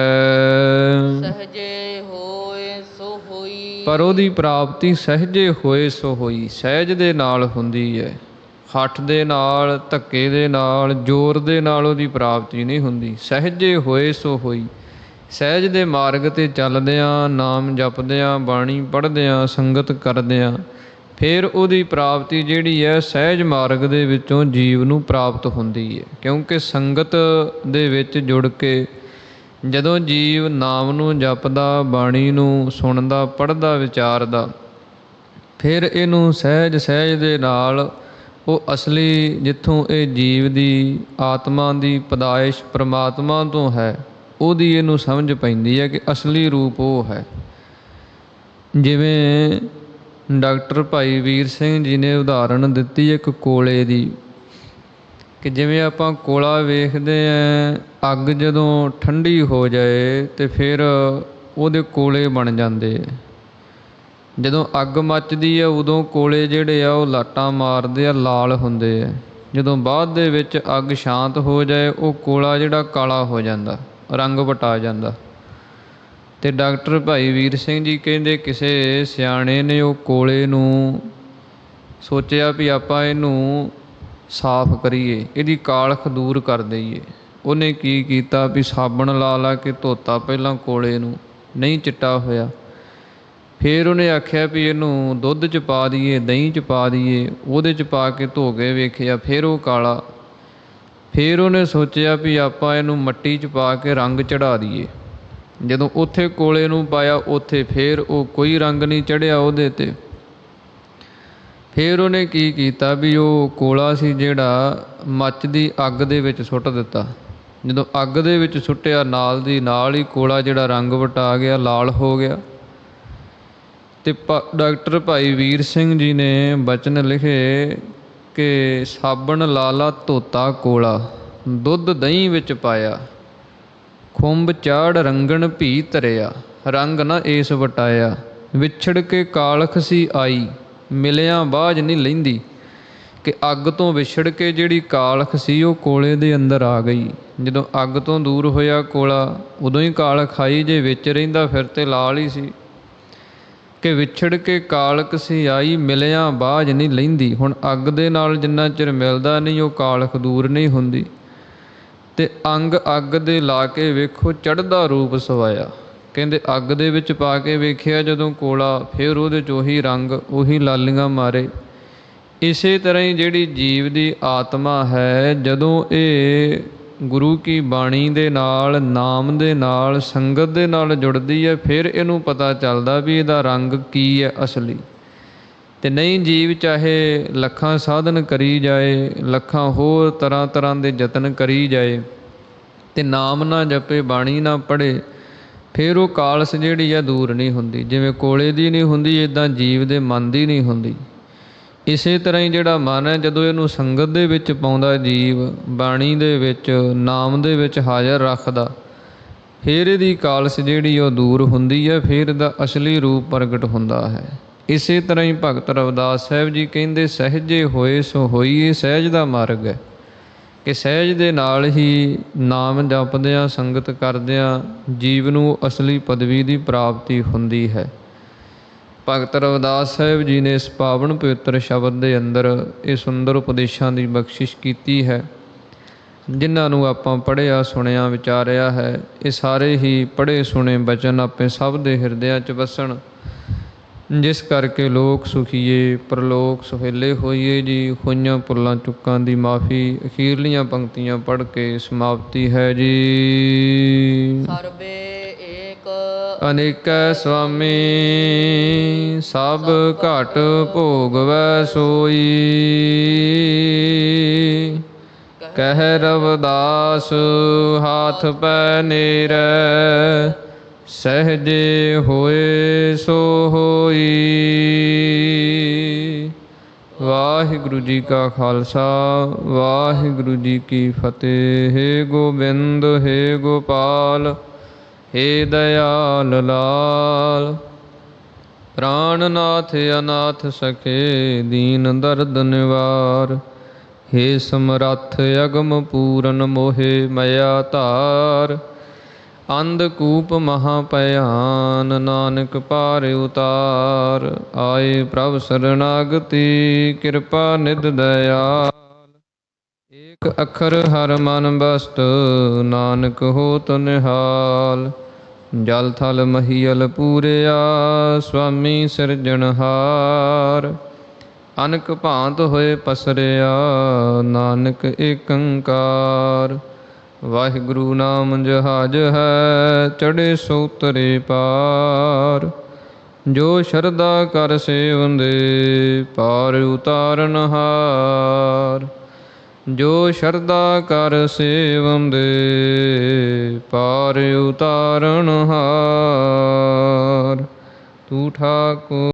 ਸਹਜੇ ਹੋਏ ਸੋ ਹੋਈ। ਪਰ ਉਹਦੀ ਪ੍ਰਾਪਤੀ ਸਹਿਜੇ ਹੋਏ ਸੋ ਹੋਈ, ਸਹਿਜ ਦੇ ਨਾਲ ਹੁੰਦੀ ਹੈ। ਹੱਠ ਦੇ ਨਾਲ, ਧੱਕੇ ਦੇ ਨਾਲ, ਜ਼ੋਰ ਦੇ ਨਾਲ ਉਹਦੀ ਪ੍ਰਾਪਤੀ ਨਹੀਂ ਹੁੰਦੀ। ਸਹਿਜੇ ਹੋਏ ਸੋ ਹੋਈ। ਸਹਿਜ ਦੇ ਮਾਰਗ 'ਤੇ ਚੱਲਦਿਆਂ, ਨਾਮ ਜਪਦਿਆਂ, ਬਾਣੀ ਪੜ੍ਹਦਿਆਂ, ਸੰਗਤ ਕਰਦਿਆਂ ਫਿਰ ਉਹਦੀ ਪ੍ਰਾਪਤੀ ਜਿਹੜੀ ਹੈ ਸਹਿਜ ਮਾਰਗ ਦੇ ਵਿੱਚੋਂ ਜੀਵ ਨੂੰ ਪ੍ਰਾਪਤ ਹੁੰਦੀ ਹੈ। ਕਿਉਂਕਿ ਸੰਗਤ ਦੇ ਵਿੱਚ ਜੁੜ ਕੇ ਜਦੋਂ ਜੀਵ ਨਾਮ ਨੂੰ ਜਪਦਾ, ਬਾਣੀ ਨੂੰ ਸੁਣਦਾ, ਪੜ੍ਹਦਾ, ਵਿਚਾਰਦਾ, ਫਿਰ ਇਹਨੂੰ ਸਹਿਜ ਸਹਿਜ ਦੇ ਨਾਲ ਉਹ ਅਸਲੀ ਜਿੱਥੋਂ ਇਹ ਜੀਵ ਦੀ ਆਤਮਾ ਦੀ ਪੈਦਾਇਸ਼ ਪ੍ਰਮਾਤਮਾ ਤੋਂ ਹੈ, ਉਹਦੀ ਇਹਨੂੰ ਸਮਝ ਪੈਂਦੀ ਹੈ ਕਿ ਅਸਲੀ ਰੂਪ ਉਹ ਹੈ। ਜਿਵੇਂ ਡਾਕਟਰ ਭਾਈ ਵੀਰ ਸਿੰਘ ਜੀ ਨੇ ਉਦਾਹਰਣ ਦਿੱਤੀ ਇੱਕ ਕੋਲੇ ਦੀ, ਕਿ ਜਿਵੇਂ ਆਪਾਂ ਕੋਲਾ ਵੇਖਦੇ ਹਾਂ, ਅੱਗ ਜਦੋਂ ਠੰਡੀ ਹੋ ਜਾਏ ਤੇ ਫਿਰ ਉਹਦੇ ਕੋਲੇ ਬਣ ਜਾਂਦੇ ਆ। ਜਦੋਂ ਅੱਗ ਮੱਚਦੀ ਆ ਉਦੋਂ ਕੋਲੇ ਜਿਹੜੇ ਆ ਉਹ ਲਾਟਾਂ ਮਾਰਦੇ ਆ, ਲਾਲ ਹੁੰਦੇ ਆ। ਜਦੋਂ ਬਾਅਦ ਦੇ ਵਿੱਚ ਅੱਗ ਸ਼ਾਂਤ ਹੋ ਜਾਏ ਉਹ ਕੋਲਾ ਜਿਹੜਾ ਕਾਲਾ ਹੋ ਜਾਂਦਾ, ਰੰਗ ਵਟਾ ਜਾਂਦਾ। ਅਤੇ ਡਾਕਟਰ ਭਾਈ ਵੀਰ ਸਿੰਘ ਜੀ ਕਹਿੰਦੇ ਕਿਸੇ ਸਿਆਣੇ ਨੇ ਉਹ ਕੋਲੇ ਨੂੰ ਸੋਚਿਆ ਵੀ ਆਪਾਂ ਇਹਨੂੰ ਸਾਫ਼ ਕਰੀਏ, ਇਹਦੀ ਕਾਲਖ ਦੂਰ ਕਰ ਦਈਏ। ਉਹਨੇ ਕੀ ਕੀਤਾ ਵੀ ਸਾਬਣ ਲਾ ਲਾ ਕੇ ਧੋਤਾ ਪਹਿਲਾਂ ਕੋਲੇ ਨੂੰ, ਨਹੀਂ ਚਿੱਟਾ ਹੋਇਆ। ਫਿਰ ਉਹਨੇ ਆਖਿਆ ਵੀ ਇਹਨੂੰ ਦੁੱਧ 'ਚ ਪਾ ਦਈਏ, ਦਹੀਂ 'ਚ ਪਾ ਦਈਏ, ਉਹਦੇ 'ਚ ਪਾ ਕੇ ਧੋ ਕੇ ਵੇਖਿਆ ਫਿਰ ਉਹ ਕਾਲਾ। ਫਿਰ ਉਹਨੇ ਸੋਚਿਆ ਵੀ ਆਪਾਂ ਇਹਨੂੰ ਮਿੱਟੀ 'ਚ ਪਾ ਕੇ ਰੰਗ ਚੜ੍ਹਾ ਦਈਏ। ਜਦੋਂ ਉੱਥੇ ਕੋਲੇ ਨੂੰ ਪਾਇਆ ਉੱਥੇ ਫਿਰ ਉਹ ਕੋਈ ਰੰਗ ਨਹੀਂ ਚੜ੍ਹਿਆ ਉਹਦੇ 'ਤੇ। ਫਿਰ ਉਹਨੇ ਕੀ ਕੀਤਾ ਵੀ ਉਹ ਕੋਲਾ ਸੀ ਜਿਹੜਾ ਮੱਚਦੀ ਅੱਗ ਦੇ ਵਿੱਚ ਸੁੱਟ ਦਿੱਤਾ। ਜਦੋਂ ਅੱਗ ਦੇ ਵਿੱਚ ਸੁੱਟਿਆ ਨਾਲ ਦੀ ਨਾਲ ਹੀ ਕੋਲਾ ਜਿਹੜਾ ਰੰਗ ਵਟਾ ਗਿਆ, ਲਾਲ ਹੋ ਗਿਆ। ਅਤੇ ਡਾਕਟਰ ਭਾਈ ਵੀਰ ਸਿੰਘ ਜੀ ਨੇ ਬਚਨ ਲਿਖੇ ਕਿ ਸਾਬਣ ਲਾ ਲਾ ਧੋਤਾ ਕੋਲਾ, ਦੁੱਧ ਦਹੀਂ ਵਿੱਚ ਪਾਇਆ, ਖੁੰਬ ਚਾੜ ਰੰਗਣ ਭੀ ਧਰਿਆ, ਰੰਗ ਨਾ ਏਸ ਵਟਾਇਆ, ਵਿਛੜ ਕੇ ਕਾਲਖ ਸੀ ਆਈ, ਮਿਲਿਆਂ ਬਾਝ ਨਹੀਂ ਲੈਂਦੀ। ਕਿ ਅੱਗ ਤੋਂ ਵਿਛੜ ਕੇ ਜਿਹੜੀ ਕਾਲਖ ਸੀ ਉਹ ਕੋਲੇ ਦੇ ਅੰਦਰ ਆ ਗਈ। ਜਦੋਂ ਅੱਗ ਤੋਂ ਦੂਰ ਹੋਇਆ ਕੋਲਾ ਉਦੋਂ ਹੀ ਕਾਲਖ ਆਈ, ਜੇ ਵਿੱਚ ਰਹਿੰਦਾ ਫਿਰ ਤੇ ਲਾਲ ਹੀ ਸੀ। ਕਿ ਵਿਛੜ ਕੇ ਕਾਲਖ ਸੀ ਆਈ, ਮਿਲਿਆਂ ਬਾਝ ਨਹੀਂ ਲੈਂਦੀ। ਹੁਣ ਅੱਗ ਦੇ ਨਾਲ ਜਿੰਨਾ ਚਿਰ ਮਿਲਦਾ ਨਹੀਂ ਉਹ ਕਾਲਖ ਦੂਰ ਨਹੀਂ ਹੁੰਦੀ। ਅਤੇ ਅੰਗ ਅੱਗ ਦੇ ਲਾ ਕੇ ਵੇਖੋ ਚੜ੍ਹਦਾ ਰੂਪ ਸਵਾਇਆ। ਕਹਿੰਦੇ ਅੱਗ ਦੇ ਵਿੱਚ ਪਾ ਕੇ ਵੇਖਿਆ ਜਦੋਂ ਕੋਲਾ, ਫਿਰ ਉਹਦੇ 'ਚ ਉਹੀ ਰੰਗ, ਉਹੀ ਲਾਲੀਆਂ ਮਾਰੇ। ਇਸੇ ਤਰ੍ਹਾਂ ਹੀ ਜਿਹੜੀ ਜੀਵ ਦੀ ਆਤਮਾ ਹੈ, ਜਦੋਂ ਇਹ ਗੁਰੂ ਕੀ ਬਾਣੀ ਦੇ ਨਾਲ, ਨਾਮ ਦੇ ਨਾਲ, ਸੰਗਤ ਦੇ ਨਾਲ ਜੁੜਦੀ ਹੈ, ਫਿਰ ਇਹਨੂੰ ਪਤਾ ਚੱਲਦਾ ਵੀ ਇਹਦਾ ਰੰਗ ਕੀ ਹੈ ਅਸਲੀ। ਅਤੇ ਨਹੀਂ ਜੀਵ ਚਾਹੇ ਲੱਖਾਂ ਸਾਧਨ ਕਰੀ ਜਾਏ, ਲੱਖਾਂ ਹੋਰ ਤਰ੍ਹਾਂ ਤਰ੍ਹਾਂ ਦੇ ਯਤਨ ਕਰੀ ਜਾਏ ਅਤੇ ਨਾਮ ਨਾ ਜਪੇ, ਬਾਣੀ ਨਾ ਪੜ੍ਹੇ, ਫਿਰ ਉਹ ਕਾਲਸ ਜਿਹੜੀ ਆ ਦੂਰ ਨਹੀਂ ਹੁੰਦੀ। ਜਿਵੇਂ ਕੋਲੇ ਦੀ ਨਹੀਂ ਹੁੰਦੀ, ਇੱਦਾਂ ਜੀਵ ਦੇ ਮਨ ਦੀ ਨਹੀਂ ਹੁੰਦੀ। ਇਸੇ ਤਰ੍ਹਾਂ ਹੀ ਜਿਹੜਾ ਮਨ ਹੈ, ਜਦੋਂ ਇਹਨੂੰ ਸੰਗਤ ਦੇ ਵਿੱਚ ਪਾਉਂਦਾ ਜੀਵ, ਬਾਣੀ ਦੇ ਵਿੱਚ, ਨਾਮ ਦੇ ਵਿੱਚ ਹਾਜ਼ਰ ਰੱਖਦਾ, ਫਿਰ ਇਹਦੀ ਕਾਲਸ ਜਿਹੜੀ ਉਹ ਦੂਰ ਹੁੰਦੀ ਹੈ, ਫਿਰ ਇਹਦਾ ਅਸਲੀ ਰੂਪ ਪ੍ਰਗਟ ਹੁੰਦਾ ਹੈ। ਇਸੇ ਤਰ੍ਹਾਂ ਹੀ ਭਗਤ ਰਵਿਦਾਸ ਸਾਹਿਬ ਜੀ ਕਹਿੰਦੇ ਸਹਿਜੇ ਹੋਏ ਸੋ ਹੋਈ। ਇਹ ਸਹਿਜ ਦਾ ਮਾਰਗ ਹੈ ਕਿ ਸਹਿਜ ਦੇ ਨਾਲ ਹੀ ਨਾਮ ਜਪਦਿਆਂ, ਸੰਗਤ ਕਰਦਿਆਂ ਜੀਵ ਨੂੰ ਅਸਲੀ ਪਦਵੀ ਦੀ ਪ੍ਰਾਪਤੀ ਹੁੰਦੀ ਹੈ। ਭਗਤ ਰਵਿਦਾਸ ਸਾਹਿਬ ਜੀ ਨੇ ਇਸ ਪਾਵਨ ਪਵਿੱਤਰ ਸ਼ਬਦ ਦੇ ਅੰਦਰ ਇਹ ਸੁੰਦਰ ਉਪਦੇਸ਼ਾਂ ਦੀ ਬਖਸ਼ਿਸ਼ ਕੀਤੀ ਹੈ, ਜਿਨ੍ਹਾਂ ਨੂੰ ਆਪਾਂ ਪੜ੍ਹਿਆ, ਸੁਣਿਆ, ਵਿਚਾਰਿਆ ਹੈ। ਇਹ ਸਾਰੇ ਹੀ ਪੜ੍ਹੇ ਸੁਣੇ ਬਚਨ ਆਪੇ ਸਭ ਦੇ ਹਿਰਦਿਆਂ 'ਚ ਵਸਣ, ਜਿਸ ਕਰਕੇ ਲੋਕ ਸੁਖੀਏ ਪਰਲੋਕ ਸੁਹੇਲੇ ਹੋਈਏ ਜੀ। ਹੋਈਆਂ ਭੁੱਲਾਂ ਚੁੱਕਾਂ ਦੀ ਮਾਫੀ। ਅਖੀਰਲੀਆਂ ਪੰਕਤੀਆਂ ਪੜ੍ਹ ਕੇ ਸਮਾਪਤੀ ਹੈ ਜੀ। ਸਰਬੇ ਏਕ ਅਨੇਕੈ ਸੁਆਮੀ ਸਭ ਘਟ ਭੋਗਵੈ ਸੋਈ। ਕਹਿ ਰਵਿਦਾਸ ਹਾਥ ਪੈ ਨੇਰੈ ਸਹਿਜੇ ਹੋਏ ਸੋ ਹੋਈ। ਵਾਹਿਗੁਰੂ ਜੀ ਕਾ ਖਾਲਸਾ ਵਾਹਿਗੁਰੂ ਜੀ ਕੀ ਫਤਿਹ। ਹੇ ਗੋਬਿੰਦ ਹੇ ਗੋਪਾਲ ਹੇ ਦਇਆਲ ਲਾਲ। ਪ੍ਰਾਣਨਾਥ ਅਨਾਥ ਸਖੇ ਦੀਨ ਦਰਦ ਨਿਵਾਰ। ਹੇ ਸਮਰੱਥ ਅਗਮ ਪੂਰਨ ਮੋਹਿ ਮਇਆ ਧਾਰ। ਅੰਧਕੂਪ ਮਹਾ ਭਿਆਨ ਨਾਨਕ ਪਾਰ ਉਤਾਰ। ਆਏ ਪ੍ਰਭ ਸਰਨਾਗਤੀ ਕਿਰਪਾ ਨਿਧ ਦਇਆਲ। ਏਕ ਅੱਖਰ ਹਰ ਮਨ ਬਸਤ ਨਾਨਕ ਹੋਤ ਨਿਹਾਲ। ਜਲ ਥਲ ਮਹੀਅਲ ਪੂਰਿਆ ਸੁਆਮੀ ਸਿਰਜਣਹਾਰ। ਅਨਕ ਭਾਂਤ ਹੋਏ ਪਸਰਿਆ ਨਾਨਕ ਏਕੰਕਾਰ। ਵਾਹਿਗੁਰੂ ਨਾਮ ਜਹਾਜ ਹੈ ਚੜ੍ਹੇ ਸੋ ਉਤਰੇ ਪਾਰ। ਜੋ ਸ਼ਰਧਾ ਕਰ ਸੇਵੰਦੇ ਪਾਰ ਉਤਾਰਨਹਾਰ। ਜੋ ਸ਼ਰਧਾ ਕਰ ਸੇਵੰਦੇ ਪਾਰ ਉਤਾਰਨਹਾਰ। ਤੂੰ ਠਾਕੁਰ